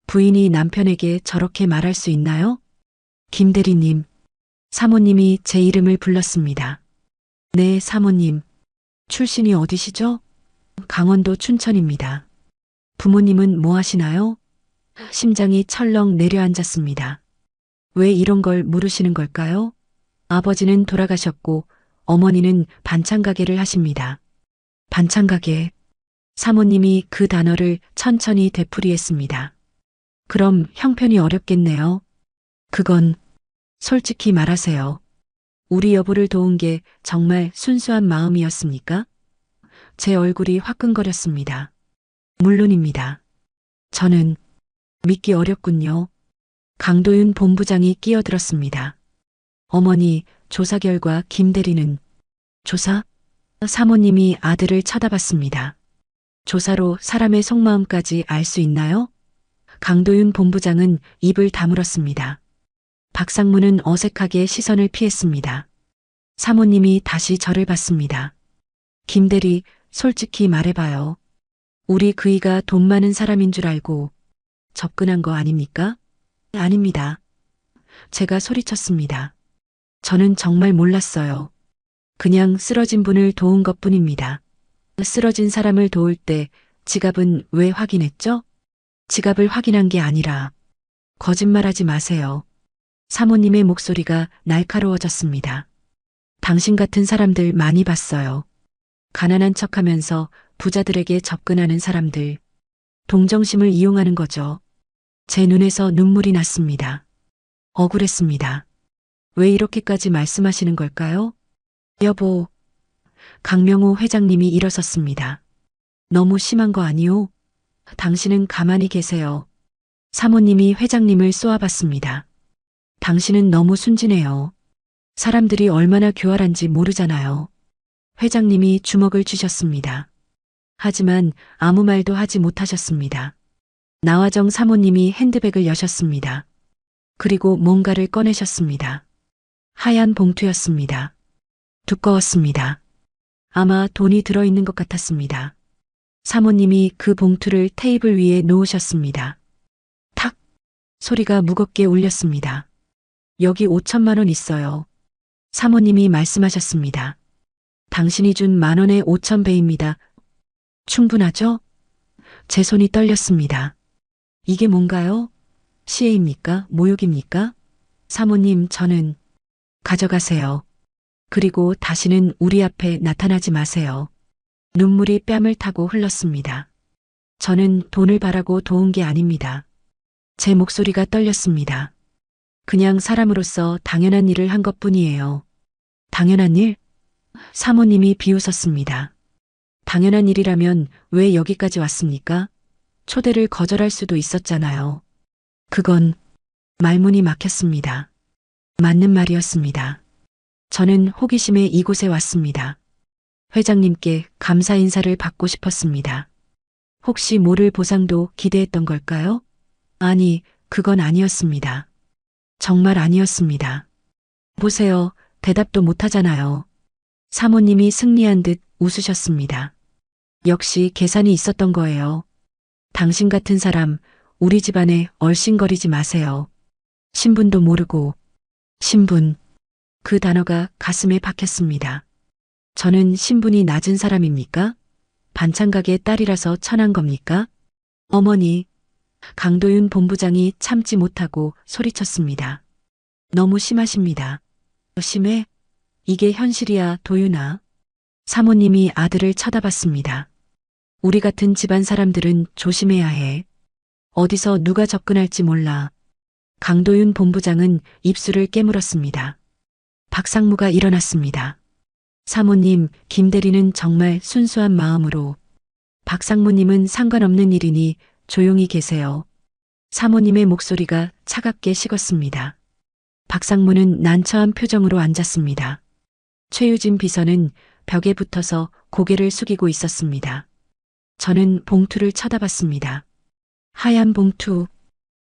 부인이 남편에게 저렇게 말할 수 있나요? 김 대리님, 사모님이 제 이름을 불렀습니다. 네, 사모님. 출신이 어디시죠? 강원도 춘천입니다. 부모님은 뭐 하시나요? 심장이 철렁 내려앉았습니다. 왜 이런 걸 물으시는 걸까요? 아버지는 돌아가셨고 어머니는 반찬 가게를 하십니다. 반찬 가게. 사모님이 그 단어를 천천히 되풀이했습니다. 그럼 형편이 어렵겠네요. 그건 솔직히 말하세요. 우리 여보를 도운 게 정말 순수한 마음이었습니까? 제 얼굴이 화끈거렸습니다. 물론입니다. 저는 믿기 어렵군요. 강도윤 본부장이 끼어들었습니다. 어머니, 조사 결과 김 대리는 조사? 사모님이 아들을 쳐다봤습니다. 조사로 사람의 속마음까지 알 수 있나요? 강도윤 본부장은 입을 다물었습니다. 박상무는 어색하게 시선을 피했습니다. 사모님이 다시 저를 봤습니다. 김 대리, 솔직히 말해봐요. 우리 그이가 돈 많은 사람인 줄 알고 접근한 거 아닙니까? 아닙니다. 제가 소리쳤습니다. 저는 정말 몰랐어요. 그냥 쓰러진 분을 도운 것뿐입니다. 쓰러진 사람을 도울 때 지갑은 왜 확인했죠? 지갑을 확인한 게 아니라 거짓말하지 마세요. 사모님의 목소리가 날카로워졌습니다. 당신 같은 사람들 많이 봤어요. 가난한 척하면서 부자들에게 접근하는 사람들. 동정심을 이용하는 거죠. 제 눈에서 눈물이 났습니다. 억울했습니다. 왜 이렇게까지 말씀하시는 걸까요? 여보. 강명호 회장님이 일어섰습니다. 너무 심한 거 아니오? 당신은 가만히 계세요. 사모님이 회장님을 쏘아봤습니다. 당신은 너무 순진해요. 사람들이 얼마나 교활한지 모르잖아요. 회장님이 주먹을 쥐셨습니다. 하지만 아무 말도 하지 못하셨습니다. 나화정 사모님이 핸드백을 여셨습니다. 그리고 뭔가를 꺼내셨습니다. 하얀 봉투였습니다. 두꺼웠습니다. 아마 돈이 들어있는 것 같았습니다. 사모님이 그 봉투를 테이블 위에 놓으셨습니다. 탁! 소리가 무겁게 울렸습니다. 여기 5천만 원 있어요. 사모님이 말씀하셨습니다. 당신이 준 10,000원의 5,000배입니다. 충분하죠? 제 손이 떨렸습니다. 이게 뭔가요? 시혜입니까? 모욕입니까? 사모님, 저는 가져가세요. 그리고 다시는 우리 앞에 나타나지 마세요. 눈물이 뺨을 타고 흘렀습니다. 저는 돈을 바라고 도운 게 아닙니다. 제 목소리가 떨렸습니다. 그냥 사람으로서 당연한 일을 한 것뿐이에요. 당연한 일? 사모님이 비웃었습니다. 당연한 일이라면 왜 여기까지 왔습니까? 초대를 거절할 수도 있었잖아요. 그건 말문이 막혔습니다. 맞는 말이었습니다. 저는 호기심에 이곳에 왔습니다. 회장님께 감사 인사를 받고 싶었습니다. 혹시 모를 보상도 기대했던 걸까요? 아니, 그건 아니었습니다. 정말 아니었습니다. 보세요, 대답도 못하잖아요. 사모님이 승리한 듯 웃으셨습니다. 역시 계산이 있었던 거예요. 당신 같은 사람, 우리 집안에 얼씬거리지 마세요. 신분도 모르고. 신분. 그 단어가 가슴에 박혔습니다. 저는 신분이 낮은 사람입니까? 반찬가게 딸이라서 천한 겁니까? 어머니. 강도윤 본부장이 참지 못하고 소리쳤습니다. 너무 심하십니다. 심해? 이게 현실이야, 도윤아. 사모님이 아들을 쳐다봤습니다. 우리 같은 집안 사람들은 조심해야 해. 어디서 누가 접근할지 몰라. 강도윤 본부장은 입술을 깨물었습니다. 박상무가 일어났습니다. 사모님, 김 대리는 정말 순수한 마음으로. 박상무님은 상관없는 일이니 조용히 계세요. 사모님의 목소리가 차갑게 식었습니다. 박상무는 난처한 표정으로 앉았습니다. 최유진 비서는 벽에 붙어서 고개를 숙이고 있었습니다. 저는 봉투를 쳐다봤습니다. 하얀 봉투,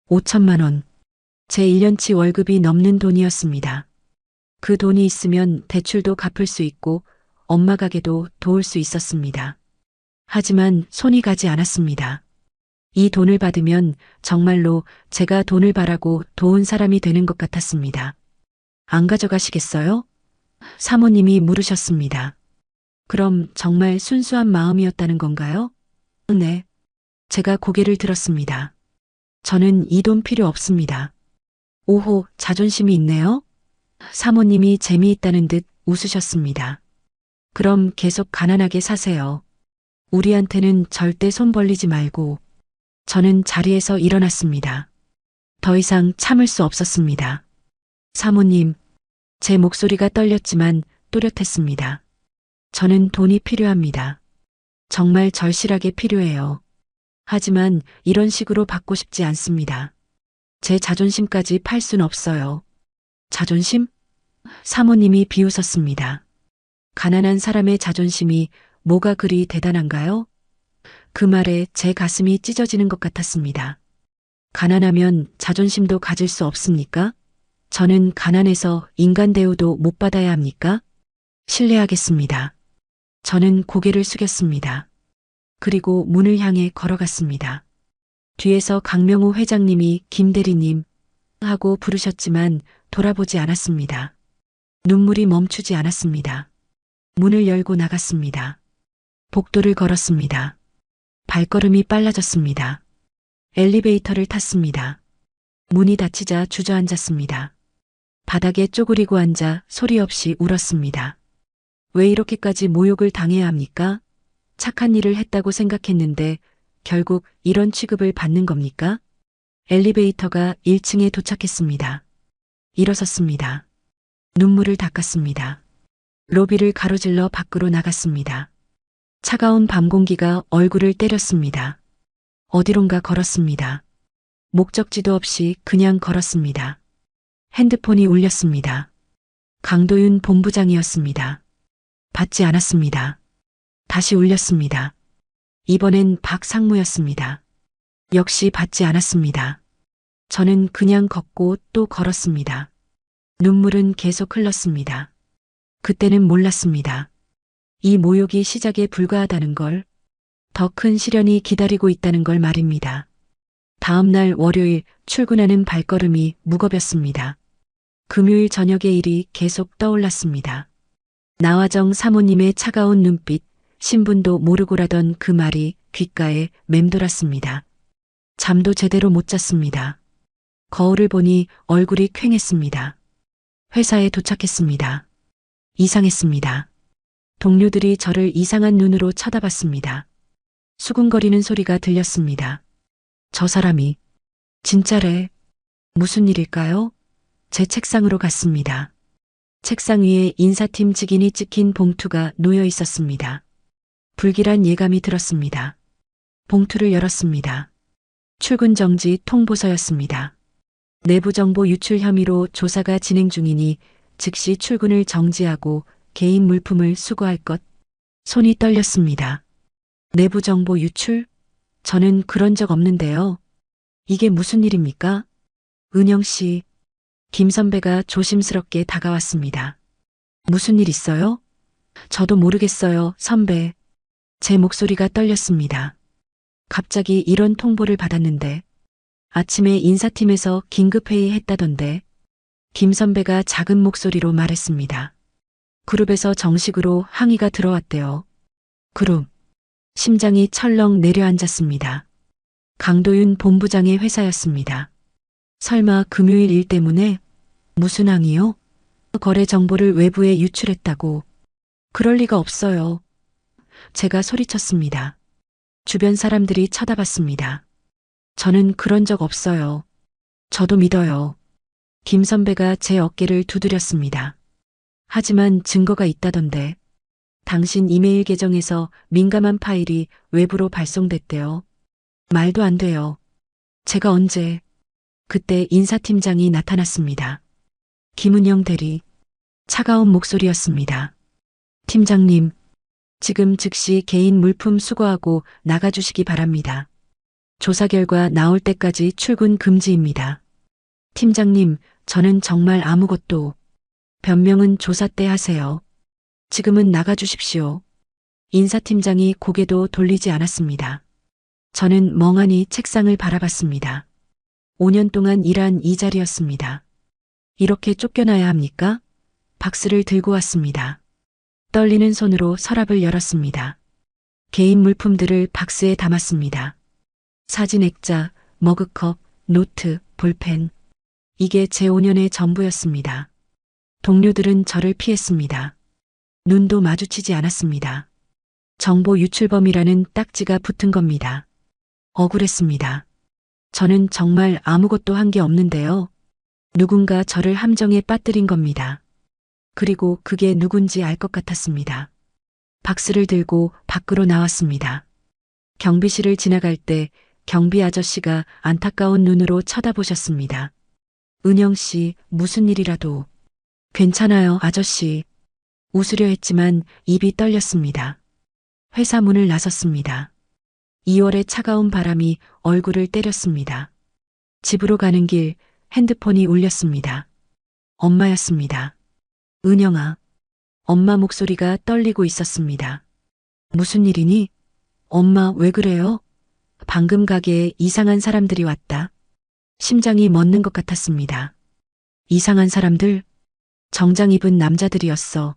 5천만 원. 제 1년치 월급이 넘는 돈이었습니다. 그 돈이 있으면 대출도 갚을 수 있고 엄마 가게도 도울 수 있었습니다. 하지만 손이 가지 않았습니다. 이 돈을 받으면 정말로 제가 돈을 바라고 도운 사람이 되는 것 같았습니다. 안 가져가시겠어요? 사모님이 물으셨습니다. 그럼 정말 순수한 마음이었다는 건가요? 네. 제가 고개를 들었습니다. 저는 이 돈 필요 없습니다. 오호, 자존심이 있네요? 사모님이 재미있다는 듯 웃으셨습니다. 그럼 계속 가난하게 사세요. 우리한테는 절대 손 벌리지 말고. 저는 자리에서 일어났습니다. 더 이상 참을 수 없었습니다. 사모님, 제 목소리가 떨렸지만 또렷했습니다. 저는 돈이 필요합니다. 정말 절실하게 필요해요. 하지만 이런 식으로 받고 싶지 않습니다. 제 자존심까지 팔 순 없어요. 자존심? 사모님이 비웃었습니다. 가난한 사람의 자존심이 뭐가 그리 대단한가요? 그 말에 제 가슴이 찢어지는 것 같았습니다. 가난하면 자존심도 가질 수 없습니까? 저는 가난해서 인간 대우도 못 받아야 합니까? 실례하겠습니다. 저는 고개를 숙였습니다. 그리고 문을 향해 걸어갔습니다. 뒤에서 강명호 회장님이 김 대리님 하고 부르셨지만 돌아보지 않았습니다. 눈물이 멈추지 않았습니다. 문을 열고 나갔습니다. 복도를 걸었습니다. 발걸음이 빨라졌습니다. 엘리베이터를 탔습니다. 문이 닫히자 주저앉았습니다. 바닥에 쪼그리고 앉아 소리 없이 울었습니다. 왜 이렇게까지 모욕을 당해야 합니까? 착한 일을 했다고 생각했는데 결국 이런 취급을 받는 겁니까? 엘리베이터가 1층에 도착했습니다. 일어섰습니다. 눈물을 닦았습니다. 로비를 가로질러 밖으로 나갔습니다. 차가운 밤 공기가 얼굴을 때렸습니다. 어디론가 걸었습니다. 목적지도 없이 그냥 걸었습니다. 핸드폰이 울렸습니다. 강도윤 본부장이었습니다. 받지 않았습니다. 다시 울렸습니다. 이번엔 박상무였습니다. 역시 받지 않았습니다. 저는 그냥 걷고 또 걸었습니다. 눈물은 계속 흘렀습니다. 그때는 몰랐습니다. 이 모욕이 시작에 불과하다는 걸, 더 큰 시련이 기다리고 있다는 걸 말입니다. 다음 날 월요일 출근하는 발걸음이 무겁였습니다. 금요일 저녁의 일이 계속 떠올랐습니다. 나화정 사모님의 차가운 눈빛, 신분도 모르고라던 그 말이 귓가에 맴돌았습니다. 잠도 제대로 못 잤습니다. 거울을 보니 얼굴이 퀭했습니다. 회사에 도착했습니다. 이상했습니다. 동료들이 저를 이상한 눈으로 쳐다봤습니다. 수군거리는 소리가 들렸습니다. 저 사람이 진짜래. 무슨 일일까요? 제 책상으로 갔습니다. 책상 위에 인사팀 직인이 찍힌 봉투가 놓여 있었습니다. 불길한 예감이 들었습니다. 봉투를 열었습니다. 출근 정지 통보서였습니다. 내부 정보 유출 혐의로 조사가 진행 중이니 즉시 출근을 정지하고 개인 물품을 수거할 것. 손이 떨렸습니다. 내부 정보 유출? 저는 그런 적 없는데요. 이게 무슨 일입니까? 은영 씨. 김 선배가 조심스럽게 다가왔습니다. 무슨 일 있어요? 저도 모르겠어요, 선배. 제 목소리가 떨렸습니다. 갑자기 이런 통보를 받았는데 아침에 인사팀에서 긴급회의 했다던데 김 선배가 작은 목소리로 말했습니다. 그룹에서 정식으로 항의가 들어왔대요. 그룹. 심장이 철렁 내려앉았습니다. 강도윤 본부장의 회사였습니다. 설마 금요일 일 때문에? 무슨 항의요? 거래 정보를 외부에 유출했다고. 그럴 리가 없어요. 제가 소리쳤습니다. 주변 사람들이 쳐다봤습니다. 저는 그런 적 없어요. 저도 믿어요. 김 선배가 제 어깨를 두드렸습니다. 하지만 증거가 있다던데. 당신 이메일 계정에서 민감한 파일이 외부로 발송됐대요. 말도 안 돼요. 제가 언제? 그때 인사팀장이 나타났습니다. 김은영 대리. 차가운 목소리였습니다. 팀장님, 지금 즉시 개인 물품 수거하고 나가주시기 바랍니다. 조사 결과 나올 때까지 출근 금지입니다. 팀장님, 저는 정말 아무것도. 변명은 조사 때 하세요. 지금은 나가주십시오. 인사팀장이 고개도 돌리지 않았습니다. 저는 멍하니 책상을 바라봤습니다. 5년 동안 일한 이 자리였습니다. 이렇게 쫓겨나야 합니까? 박스를 들고 왔습니다. 떨리는 손으로 서랍을 열었습니다. 개인 물품들을 박스에 담았습니다. 사진 액자, 머그컵, 노트, 볼펜. 이게 제 5년의 전부였습니다. 동료들은 저를 피했습니다. 눈도 마주치지 않았습니다. 정보 유출범이라는 딱지가 붙은 겁니다. 억울했습니다. 저는 정말 아무것도 한 게 없는데요. 누군가 저를 함정에 빠뜨린 겁니다. 그리고 그게 누군지 알 것 같았습니다. 박스를 들고 밖으로 나왔습니다. 경비실을 지나갈 때 경비 아저씨가 안타까운 눈으로 쳐다보셨습니다. 은영 씨, 무슨 일이라도. 괜찮아요, 아저씨. 웃으려 했지만 입이 떨렸습니다. 회사 문을 나섰습니다. 2월의 차가운 바람이 얼굴을 때렸습니다. 집으로 가는 길 핸드폰이 울렸습니다. 엄마였습니다. 은영아. 엄마 목소리가 떨리고 있었습니다. 무슨 일이니? 엄마, 왜 그래요? 방금 가게에 이상한 사람들이 왔다. 심장이 멎는 것 같았습니다. 이상한 사람들? 정장 입은 남자들이었어.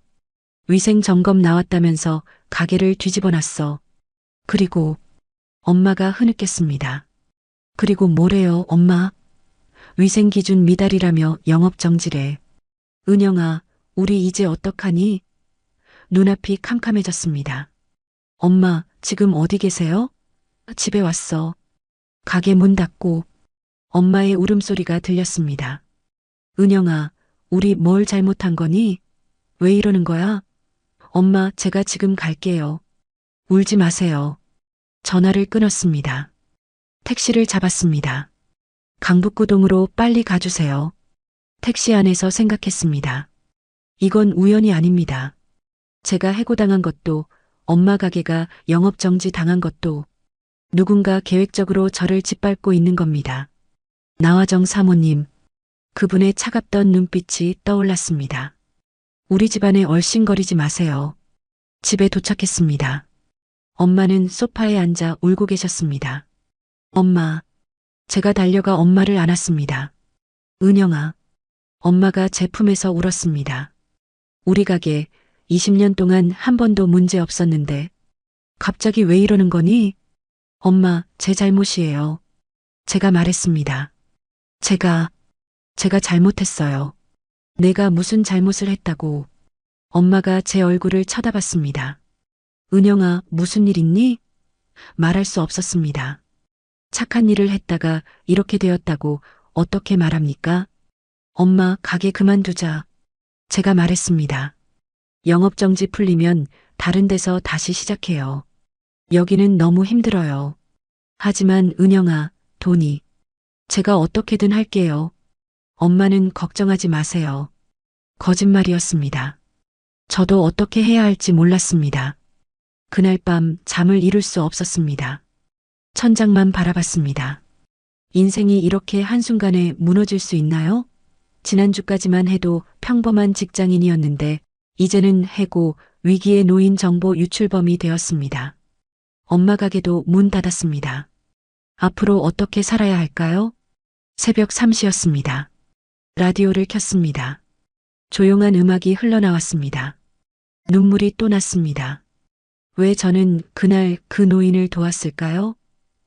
위생 점검 나왔다면서 가게를 뒤집어 놨어. 그리고 엄마가 흐느꼈습니다. 그리고 뭐래요, 엄마? 위생 기준 미달이라며 영업 정지래. 은영아, 우리 이제 어떡하니? 눈앞이 캄캄해졌습니다. 엄마, 지금 어디 계세요? 집에 왔어. 가게 문 닫고. 엄마의 울음소리가 들렸습니다. 은영아, 우리 뭘 잘못한 거니? 왜 이러는 거야? 엄마, 제가 지금 갈게요. 울지 마세요. 전화를 끊었습니다. 택시를 잡았습니다. 강북구동으로 빨리 가주세요. 택시 안에서 생각했습니다. 이건 우연이 아닙니다. 제가 해고당한 것도, 엄마 가게가 영업정지 당한 것도 누군가 계획적으로 저를 짓밟고 있는 겁니다. 나화정 사모님, 그분의 차갑던 눈빛이 떠올랐습니다. 우리 집안에 얼씬거리지 마세요. 집에 도착했습니다. 엄마는 소파에 앉아 울고 계셨습니다. 엄마, 제가 달려가 엄마를 안았습니다. 은영아, 엄마가 제 품에서 울었습니다. 우리 가게 20년 동안 한 번도 문제 없었는데 갑자기 왜 이러는 거니? 엄마, 제 잘못이에요. 제가 말했습니다. 제가 잘못했어요. 내가 무슨 잘못을 했다고. 엄마가 제 얼굴을 쳐다봤습니다. 은영아, 무슨 일 있니? 말할 수 없었습니다. 착한 일을 했다가 이렇게 되었다고 어떻게 말합니까? 엄마, 가게 그만두자. 제가 말했습니다. 영업정지 풀리면 다른 데서 다시 시작해요. 여기는 너무 힘들어요. 하지만 은영아, 돈이. 제가 어떻게든 할게요. 엄마는 걱정하지 마세요. 거짓말이었습니다. 저도 어떻게 해야 할지 몰랐습니다. 그날 밤 잠을 이룰 수 없었습니다. 천장만 바라봤습니다. 인생이 이렇게 한순간에 무너질 수 있나요? 지난주까지만 해도 평범한 직장인이었는데 이제는 해고, 위기에 놓인 정보 유출범이 되었습니다. 엄마 가게도 문 닫았습니다. 앞으로 어떻게 살아야 할까요? 새벽 3시였습니다. 라디오를 켰습니다. 조용한 음악이 흘러나왔습니다. 눈물이 또 났습니다. 왜 저는 그날 그 노인을 도왔을까요?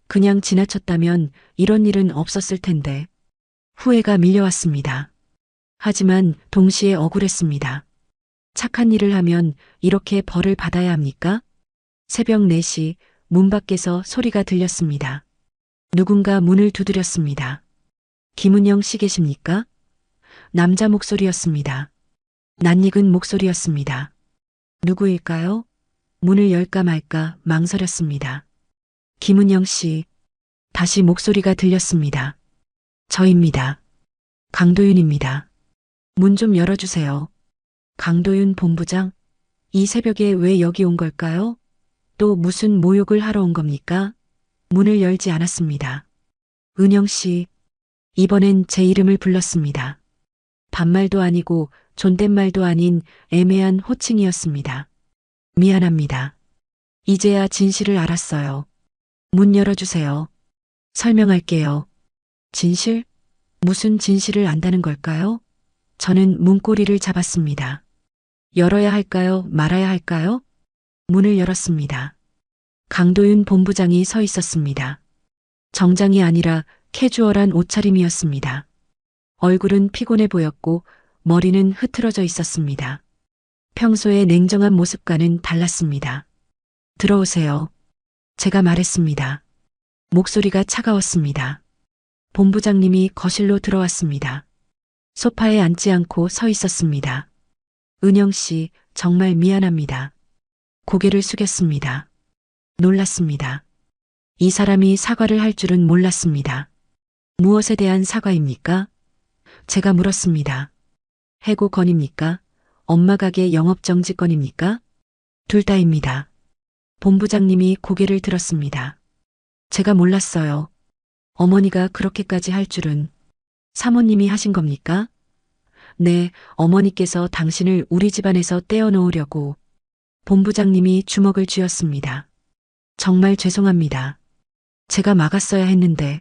그냥 지나쳤다면 이런 일은 없었을 텐데. 후회가 밀려왔습니다. 하지만 동시에 억울했습니다. 착한 일을 하면 이렇게 벌을 받아야 합니까? 새벽 4시 문 밖에서 소리가 들렸습니다. 누군가 문을 두드렸습니다. 김은영 씨 계십니까? 남자 목소리였습니다. 낯익은 목소리였습니다. 누구일까요? 문을 열까 말까 망설였습니다. 김은영 씨. 다시 목소리가 들렸습니다. 저입니다. 강도윤입니다. 문 좀 열어주세요. 강도윤 본부장? 이 새벽에 왜 여기 온 걸까요? 또 무슨 모욕을 하러 온 겁니까? 문을 열지 않았습니다. 은영 씨. 이번엔 제 이름을 불렀습니다. 반말도 아니고 존댓말도 아닌 애매한 호칭이었습니다. 미안합니다. 이제야 진실을 알았어요. 문 열어주세요. 설명할게요. 진실? 무슨 진실을 안다는 걸까요? 저는 문고리를 잡았습니다. 열어야 할까요? 말아야 할까요? 문을 열었습니다. 강도윤 본부장이 서 있었습니다. 정장이 아니라 캐주얼한 옷차림이었습니다. 얼굴은 피곤해 보였고 머리는 흐트러져 있었습니다. 평소의 냉정한 모습과는 달랐습니다. 들어오세요. 제가 말했습니다. 목소리가 차가웠습니다. 본부장님이 거실로 들어왔습니다. 소파에 앉지 않고 서 있었습니다. 은영 씨, 정말 미안합니다. 고개를 숙였습니다. 놀랐습니다. 이 사람이 사과를 할 줄은 몰랐습니다. 무엇에 대한 사과입니까? 제가 물었습니다. 해고 건입니까? 엄마 가게 영업정지 건입니까? 둘 다입니다. 본부장님이 고개를 들었습니다. 제가 몰랐어요. 어머니가 그렇게까지 할 줄은. 사모님이 하신 겁니까? 네, 어머니께서 당신을 우리 집안에서 떼어놓으려고. 본부장님이 주먹을 쥐었습니다. 정말 죄송합니다. 제가 막았어야 했는데.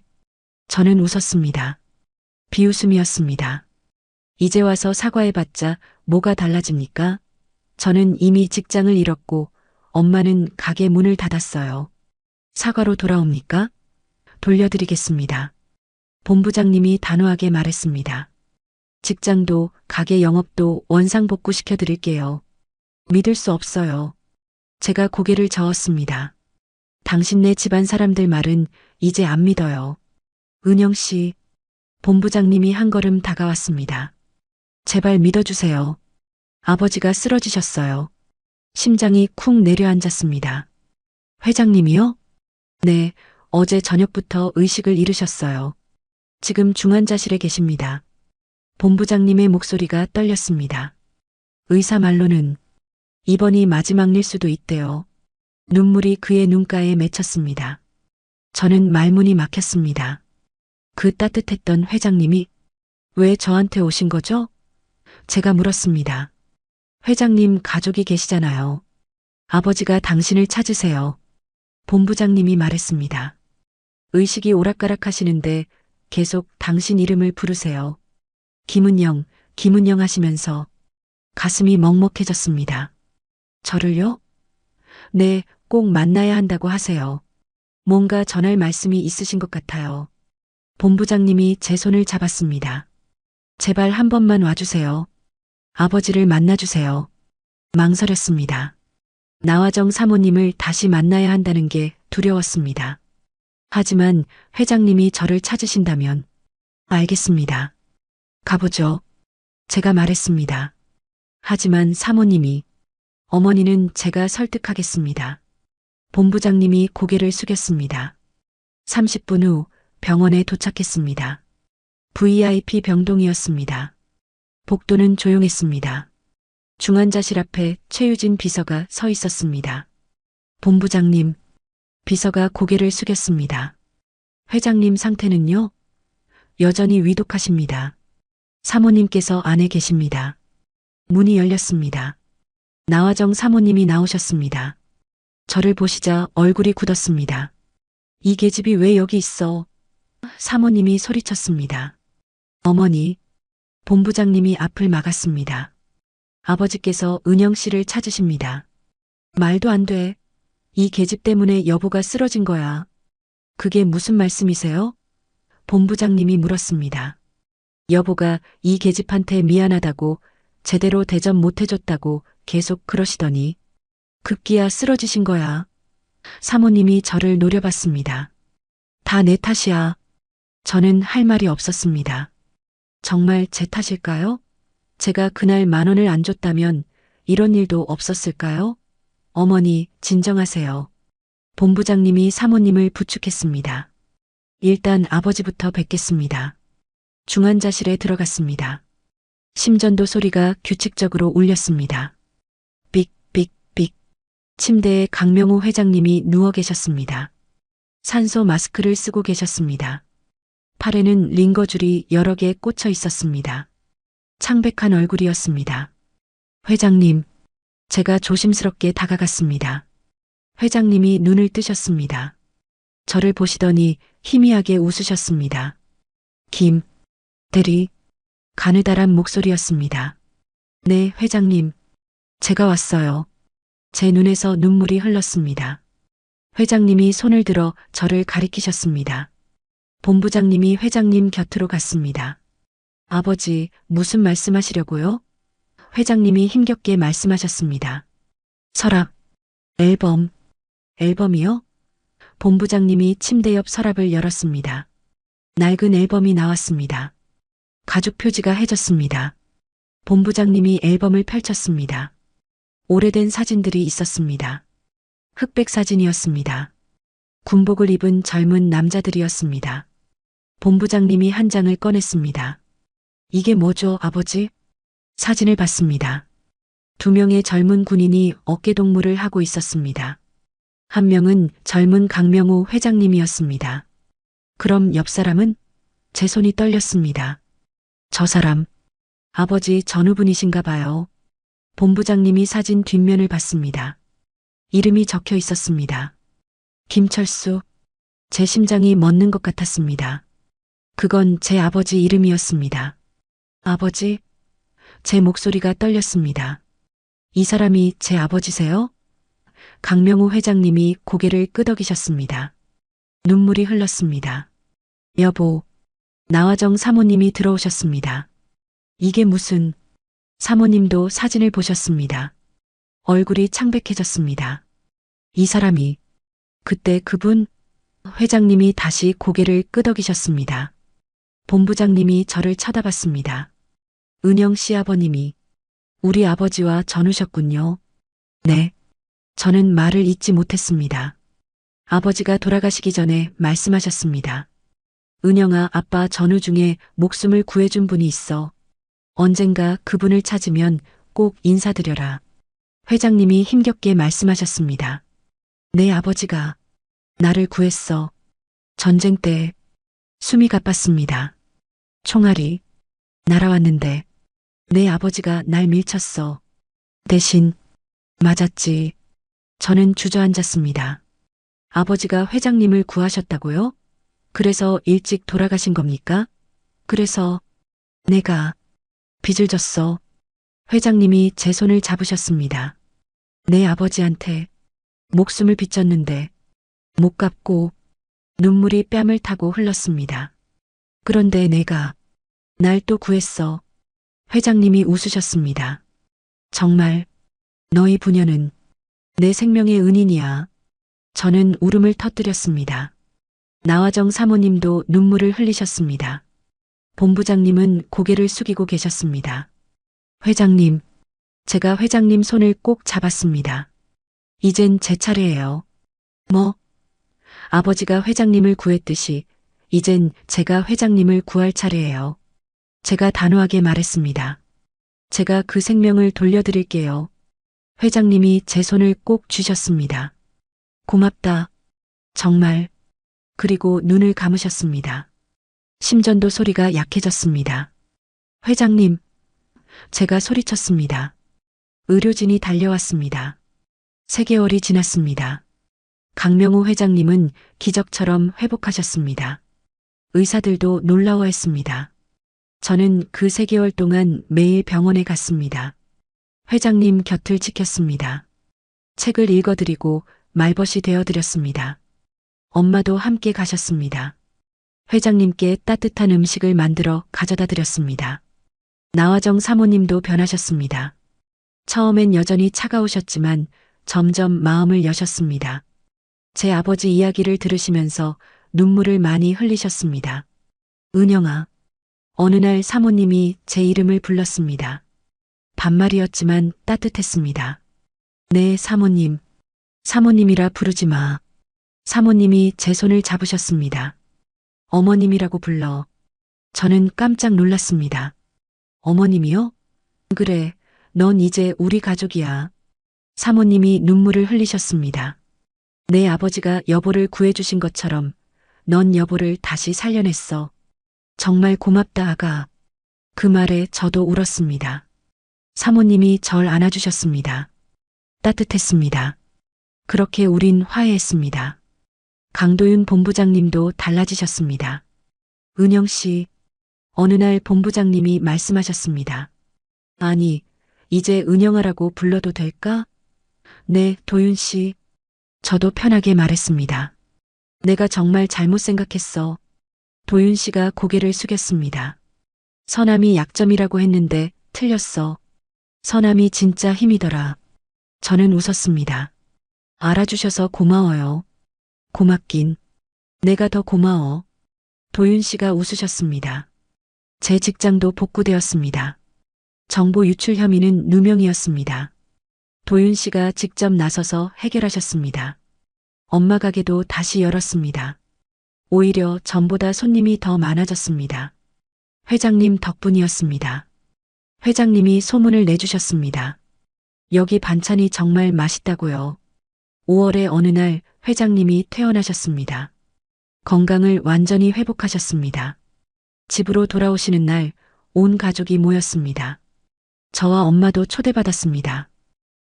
저는 웃었습니다. 비웃음이었습니다. 이제 와서 사과해봤자 뭐가 달라집니까? 저는 이미 직장을 잃었고 엄마는 가게 문을 닫았어요. 사과로 돌아옵니까? 돌려드리겠습니다. 본부장님이 단호하게 말했습니다. 직장도 가게 영업도 원상복구 시켜드릴게요. 믿을 수 없어요. 제가 고개를 저었습니다. 당신네 집안 사람들 말은 이제 안 믿어요. 은영 씨, 본부장님이 한 걸음 다가왔습니다. 제발 믿어주세요. 아버지가 쓰러지셨어요. 심장이 쿵 내려앉았습니다. 회장님이요? 네, 어제 저녁부터 의식을 잃으셨어요. 지금 중환자실에 계십니다. 본부장님의 목소리가 떨렸습니다. 의사 말로는 이번이 마지막일 수도 있대요. 눈물이 그의 눈가에 맺혔습니다. 저는 말문이 막혔습니다. 그 따뜻했던 회장님이 왜 저한테 오신 거죠? 제가 물었습니다. 회장님 가족이 계시잖아요. 아버지가 당신을 찾으세요. 본부장님이 말했습니다. 의식이 오락가락 하시는데 계속 당신 이름을 부르세요. 김은영, 김은영 하시면서 가슴이 먹먹해졌습니다. 저를요? 네, 꼭 만나야 한다고 하세요. 뭔가 전할 말씀이 있으신 것 같아요. 본부장님이 제 손을 잡았습니다. 제발 한 번만 와주세요. 아버지를 만나주세요. 망설였습니다. 나화정 사모님을 다시 만나야 한다는 게 두려웠습니다. 하지만 회장님이 저를 찾으신다면 알겠습니다. 가보죠. 제가 말했습니다. 하지만 사모님이 어머니는 제가 설득하겠습니다. 본부장님이 고개를 숙였습니다. 30분 후 병원에 도착했습니다. VIP 병동이었습니다. 복도는 조용했습니다. 중환자실 앞에 최유진 비서가 서 있었습니다. 본부장님, 비서가 고개를 숙였습니다. 회장님 상태는요? 여전히 위독하십니다. 사모님께서 안에 계십니다. 문이 열렸습니다. 나화정 사모님이 나오셨습니다. 저를 보시자 얼굴이 굳었습니다. 이 계집이 왜 여기 있어? 사모님이 소리쳤습니다. 어머니, 본부장님이 앞을 막았습니다. 아버지께서 은영 씨를 찾으십니다. 말도 안 돼. 이 계집 때문에 여보가 쓰러진 거야. 그게 무슨 말씀이세요? 본부장님이 물었습니다. 여보가 이 계집한테 미안하다고 제대로 대접 못 해줬다고 계속 그러시더니 급기야 쓰러지신 거야. 사모님이 저를 노려봤습니다. 다 내 탓이야. 저는 할 말이 없었습니다. 정말 제 탓일까요? 제가 그날 10,000원을 안 줬다면 이런 일도 없었을까요? 어머니, 진정하세요. 본부장님이 사모님을 부축했습니다. 일단 아버지부터 뵙겠습니다. 중환자실에 들어갔습니다. 심전도 소리가 규칙적으로 울렸습니다. 삑삑삑. 침대에 강명호 회장님이 누워 계셨습니다. 산소 마스크를 쓰고 계셨습니다. 팔에는 링거줄이 여러 개 꽂혀 있었습니다. 창백한 얼굴이었습니다. 회장님, 제가 조심스럽게 다가갔습니다. 회장님이 눈을 뜨셨습니다. 저를 보시더니 희미하게 웃으셨습니다. 김, 대리, 가느다란 목소리였습니다. 네, 회장님. 제가 왔어요. 제 눈에서 눈물이 흘렀습니다. 회장님이 손을 들어 저를 가리키셨습니다. 본부장님이 회장님 곁으로 갔습니다. 아버지, 무슨 말씀하시려고요? 회장님이 힘겹게 말씀하셨습니다. 서랍, 앨범, 앨범이요? 본부장님이 침대 옆 서랍을 열었습니다. 낡은 앨범이 나왔습니다. 가족 표지가 해졌습니다. 본부장님이 앨범을 펼쳤습니다. 오래된 사진들이 있었습니다. 흑백 사진이었습니다. 군복을 입은 젊은 남자들이었습니다. 본부장님이 한 장을 꺼냈습니다. 이게 뭐죠, 아버지? 사진을 봤습니다. 두 명의 젊은 군인이 어깨동무를 하고 있었습니다. 한 명은 젊은 강명호 회장님이었습니다. 그럼 옆 사람은? 제 손이 떨렸습니다. 저 사람, 아버지 전우분이신가 봐요. 본부장님이 사진 뒷면을 봤습니다. 이름이 적혀 있었습니다. 김철수. 제 심장이 멎는 것 같았습니다. 그건 제 아버지 이름이었습니다. 아버지? 제 목소리가 떨렸습니다. 이 사람이 제 아버지세요? 강명호 회장님이 고개를 끄덕이셨습니다. 눈물이 흘렀습니다. 여보, 나화정 사모님이 들어오셨습니다. 이게 무슨... 사모님도 사진을 보셨습니다. 얼굴이 창백해졌습니다. 이 사람이... 그때 그분... 회장님이 다시 고개를 끄덕이셨습니다. 본부장님이 저를 쳐다봤습니다. 은영 씨 아버님이 우리 아버지와 전우셨군요. 네. 저는 말을 잇지 못했습니다. 아버지가 돌아가시기 전에 말씀하셨습니다. 은영아, 아빠 전우 중에 목숨을 구해준 분이 있어. 언젠가 그분을 찾으면 꼭 인사드려라. 회장님이 힘겹게 말씀하셨습니다. 내 아버지가 나를 구했어. 전쟁 때 숨이 가빴습니다. 총알이 날아왔는데 내 아버지가 날 밀쳤어. 대신 맞았지. 저는 주저앉았습니다. 아버지가 회장님을 구하셨다고요? 그래서 일찍 돌아가신 겁니까? 그래서 내가 빚을 졌어. 회장님이 제 손을 잡으셨습니다. 내 아버지한테 목숨을 빚졌는데 못 갚고 눈물이 뺨을 타고 흘렀습니다. 그런데 내가 날 또 구했어. 회장님이 웃으셨습니다. 정말 너희 부녀는 내 생명의 은인이야. 저는 울음을 터뜨렸습니다. 나화정 사모님도 눈물을 흘리셨습니다. 본부장님은 고개를 숙이고 계셨습니다. 회장님, 제가 회장님 손을 꼭 잡았습니다. 이젠 제 차례예요. 뭐? 아버지가 회장님을 구했듯이 이젠 제가 회장님을 구할 차례예요. 제가 단호하게 말했습니다. 제가 그 생명을 돌려드릴게요. 회장님이 제 손을 꼭 쥐셨습니다. 고맙다. 정말. 그리고 눈을 감으셨습니다. 심전도 소리가 약해졌습니다. 회장님. 제가 소리쳤습니다. 의료진이 달려왔습니다. 3개월이 지났습니다. 강명호 회장님은 기적처럼 회복하셨습니다. 의사들도 놀라워했습니다. 저는 그 3개월 동안 매일 병원에 갔습니다. 회장님 곁을 지켰습니다. 책을 읽어드리고 말벗이 되어드렸습니다. 엄마도 함께 가셨습니다. 회장님께 따뜻한 음식을 만들어 가져다 드렸습니다. 나화정 사모님도 변하셨습니다. 처음엔 여전히 차가우셨지만 점점 마음을 여셨습니다. 제 아버지 이야기를 들으시면서 눈물을 많이 흘리셨습니다. 은영아. 어느 날 사모님이 제 이름을 불렀습니다. 반말이었지만 따뜻했습니다. 네, 사모님. 사모님이라 부르지 마. 사모님이 제 손을 잡으셨습니다. 어머님이라고 불러. 저는 깜짝 놀랐습니다. 어머님이요? 그래, 넌 이제 우리 가족이야. 사모님이 눈물을 흘리셨습니다. 내 아버지가 여보를 구해주신 것처럼 넌 여보를 다시 살려냈어. 정말 고맙다, 아가. 그 말에 저도 울었습니다. 사모님이 절 안아주셨습니다. 따뜻했습니다. 그렇게 우린 화해했습니다. 강도윤 본부장님도 달라지셨습니다. 은영 씨, 어느 날 본부장님이 말씀하셨습니다. 아니, 이제 은영아라고 불러도 될까? 네, 도윤 씨. 저도 편하게 말했습니다. 내가 정말 잘못 생각했어. 도윤 씨가 고개를 숙였습니다. 선함이 약점이라고 했는데 틀렸어. 선함이 진짜 힘이더라. 저는 웃었습니다. 알아주셔서 고마워요. 고맙긴. 내가 더 고마워. 도윤 씨가 웃으셨습니다. 제 직장도 복구되었습니다. 정보 유출 혐의는 누명이었습니다. 도윤 씨가 직접 나서서 해결하셨습니다. 엄마 가게도 다시 열었습니다. 오히려 전보다 손님이 더 많아졌습니다. 회장님 덕분이었습니다. 회장님이 소문을 내주셨습니다. 여기 반찬이 정말 맛있다고요. 5월의 어느 날 회장님이 퇴원하셨습니다. 건강을 완전히 회복하셨습니다. 집으로 돌아오시는 날 온 가족이 모였습니다. 저와 엄마도 초대받았습니다.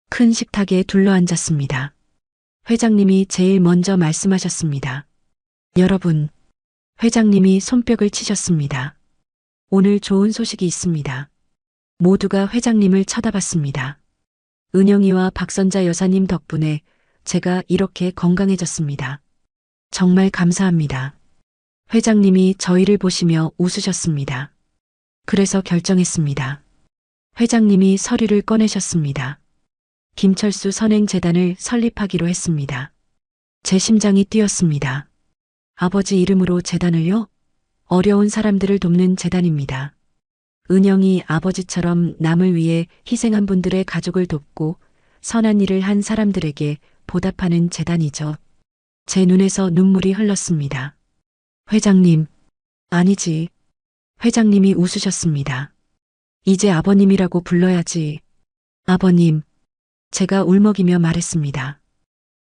큰 식탁에 둘러앉았습니다. 회장님이 제일 먼저 말씀하셨습니다. 여러분, 회장님이 손뼉을 치셨습니다. 오늘 좋은 소식이 있습니다. 모두가 회장님을 쳐다봤습니다. 은영이와 박선자 여사님 덕분에 제가 이렇게 건강해졌습니다. 정말 감사합니다. 회장님이 저희를 보시며 웃으셨습니다. 그래서 결정했습니다. 회장님이 서류를 꺼내셨습니다. 김철수 선행재단을 설립하기로 했습니다. 제 심장이 뛰었습니다. 아버지 이름으로 재단을요? 어려운 사람들을 돕는 재단입니다. 은영이 아버지처럼 남을 위해 희생한 분들의 가족을 돕고 선한 일을 한 사람들에게 보답하는 재단이죠. 제 눈에서 눈물이 흘렀습니다. 회장님, 아니지. 회장님이 웃으셨습니다. 이제 아버님이라고 불러야지. 아버님, 제가 울먹이며 말했습니다.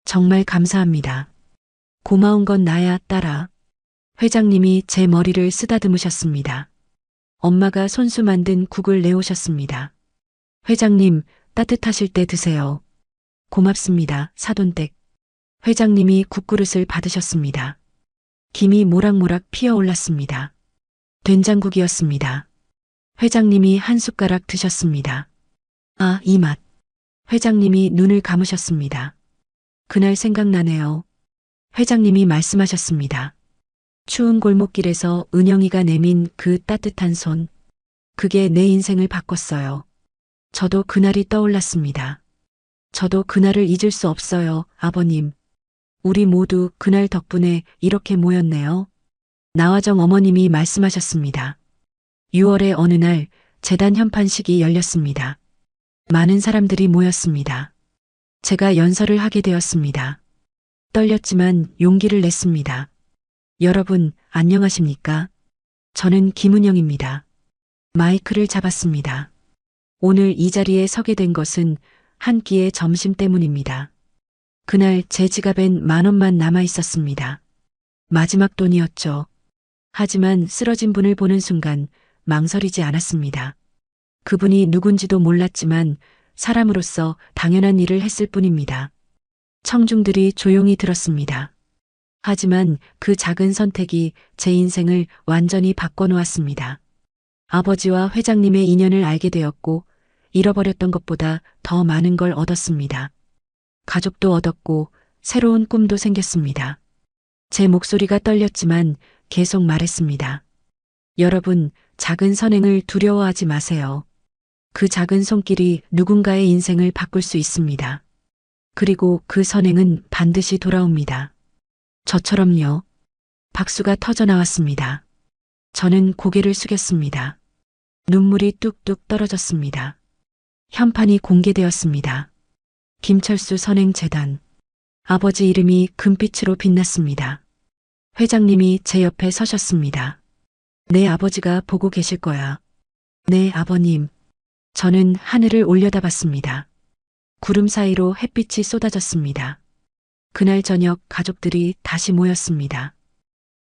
정말 감사합니다. 고마운 건 나야, 딸아. 회장님이 제 머리를 쓰다듬으셨습니다. 엄마가 손수 만든 국을 내오셨습니다. 회장님, 따뜻하실 때 드세요. 고맙습니다, 사돈댁. 회장님이 국그릇을 받으셨습니다. 김이 모락모락 피어올랐습니다. 된장국이었습니다. 회장님이 한 숟가락 드셨습니다. 아, 이 맛. 회장님이 눈을 감으셨습니다. 그날 생각나네요. 회장님이 말씀하셨습니다. 추운 골목길에서 은영이가 내민 그 따뜻한 손. 그게 내 인생을 바꿨어요. 저도 그날이 떠올랐습니다. 저도 그날을 잊을 수 없어요, 아버님. 우리 모두 그날 덕분에 이렇게 모였네요. 나화정 어머님이 말씀하셨습니다. 6월의 어느 날 재단 현판식이 열렸습니다. 많은 사람들이 모였습니다. 제가 연설을 하게 되었습니다. 떨렸지만 용기를 냈습니다. 여러분, 안녕하십니까? 저는 김은영입니다. 마이크를 잡았습니다. 오늘 이 자리에 서게 된 것은 한 끼의 점심 때문입니다. 그날 제 지갑엔 10,000원만 남아 있었습니다. 마지막 돈이었죠. 하지만 쓰러진 분을 보는 순간 망설이지 않았습니다. 그분이 누군지도 몰랐지만 사람으로서 당연한 일을 했을 뿐입니다. 청중들이 조용히 들었습니다. 하지만 그 작은 선택이 제 인생을 완전히 바꿔놓았습니다. 아버지와 회장님의 인연을 알게 되었고 잃어버렸던 것보다 더 많은 걸 얻었습니다. 가족도 얻었고 새로운 꿈도 생겼습니다. 제 목소리가 떨렸지만 계속 말했습니다. 여러분, 작은 선행을 두려워하지 마세요. 그 작은 손길이 누군가의 인생을 바꿀 수 있습니다. 그리고 그 선행은 반드시 돌아옵니다. 저처럼요. 박수가 터져 나왔습니다. 저는 고개를 숙였습니다. 눈물이 뚝뚝 떨어졌습니다. 현판이 공개되었습니다. 김철수 선행재단. 아버지 이름이 금빛으로 빛났습니다. 회장님이 제 옆에 서셨습니다. 내 아버지가 보고 계실 거야. 네, 아버님. 저는 하늘을 올려다봤습니다. 구름 사이로 햇빛이 쏟아졌습니다. 그날 저녁 가족들이 다시 모였습니다.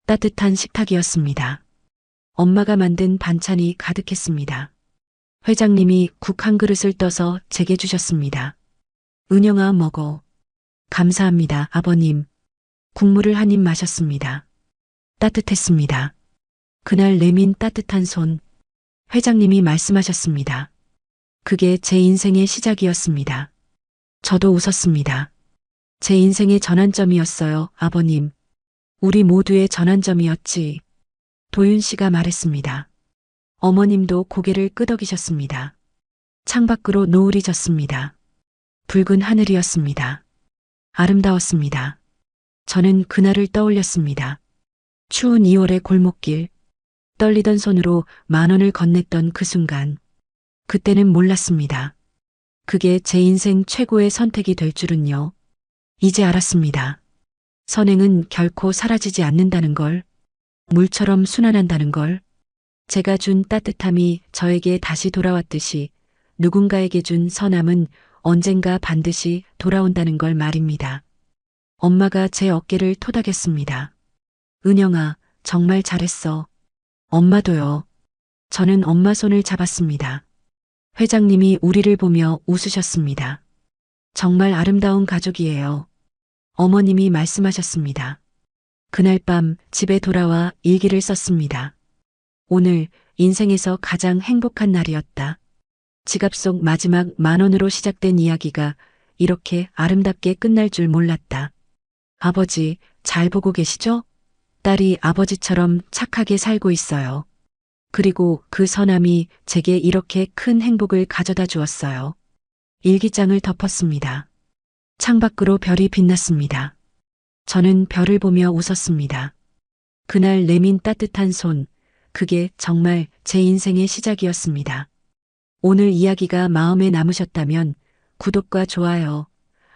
따뜻한 식탁이었습니다. 엄마가 만든 반찬이 가득했습니다. 회장님이 국 한 그릇을 떠서 제게 주셨습니다. 은영아, 먹어. 감사합니다, 아버님. 국물을 한 입 마셨습니다. 따뜻했습니다. 그날 내민 따뜻한 손, 회장님이 말씀하셨습니다. 그게 제 인생의 시작이었습니다. 저도 웃었습니다. 제 인생의 전환점이었어요, 아버님. 우리 모두의 전환점이었지. 도윤 씨가 말했습니다. 어머님도 고개를 끄덕이셨습니다. 창밖으로 노을이 졌습니다. 붉은 하늘이었습니다. 아름다웠습니다. 저는 그날을 떠올렸습니다. 추운 2월의 골목길, 떨리던 손으로 10,000원을 건넸던 그 순간. 그때는 몰랐습니다. 그게 제 인생 최고의 선택이 될 줄은요. 이제 알았습니다. 선행은 결코 사라지지 않는다는 걸, 물처럼 순환한다는 걸, 제가 준 따뜻함이 저에게 다시 돌아왔듯이 누군가에게 준 선함은 언젠가 반드시 돌아온다는 걸 말입니다. 엄마가 제 어깨를 토닥였습니다. 은영아, 정말 잘했어. 엄마도요. 저는 엄마 손을 잡았습니다. 회장님이 우리를 보며 웃으셨습니다. 정말 아름다운 가족이에요. 어머님이 말씀하셨습니다. 그날 밤 집에 돌아와 일기를 썼습니다. 오늘 인생에서 가장 행복한 날이었다. 지갑 속 마지막 10,000원으로 시작된 이야기가 이렇게 아름답게 끝날 줄 몰랐다. 아버지, 잘 보고 계시죠? 딸이 아버지처럼 착하게 살고 있어요. 그리고 그 선함이 제게 이렇게 큰 행복을 가져다 주었어요. 일기장을 덮었습니다. 창밖으로 별이 빛났습니다. 저는 별을 보며 웃었습니다. 그날 내민 따뜻한 손, 그게 정말 제 인생의 시작이었습니다. 오늘 이야기가 마음에 남으셨다면 구독과 좋아요,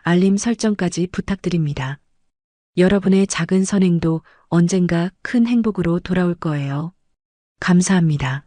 알림 설정까지 부탁드립니다. 여러분의 작은 선행도 언젠가 큰 행복으로 돌아올 거예요. 감사합니다.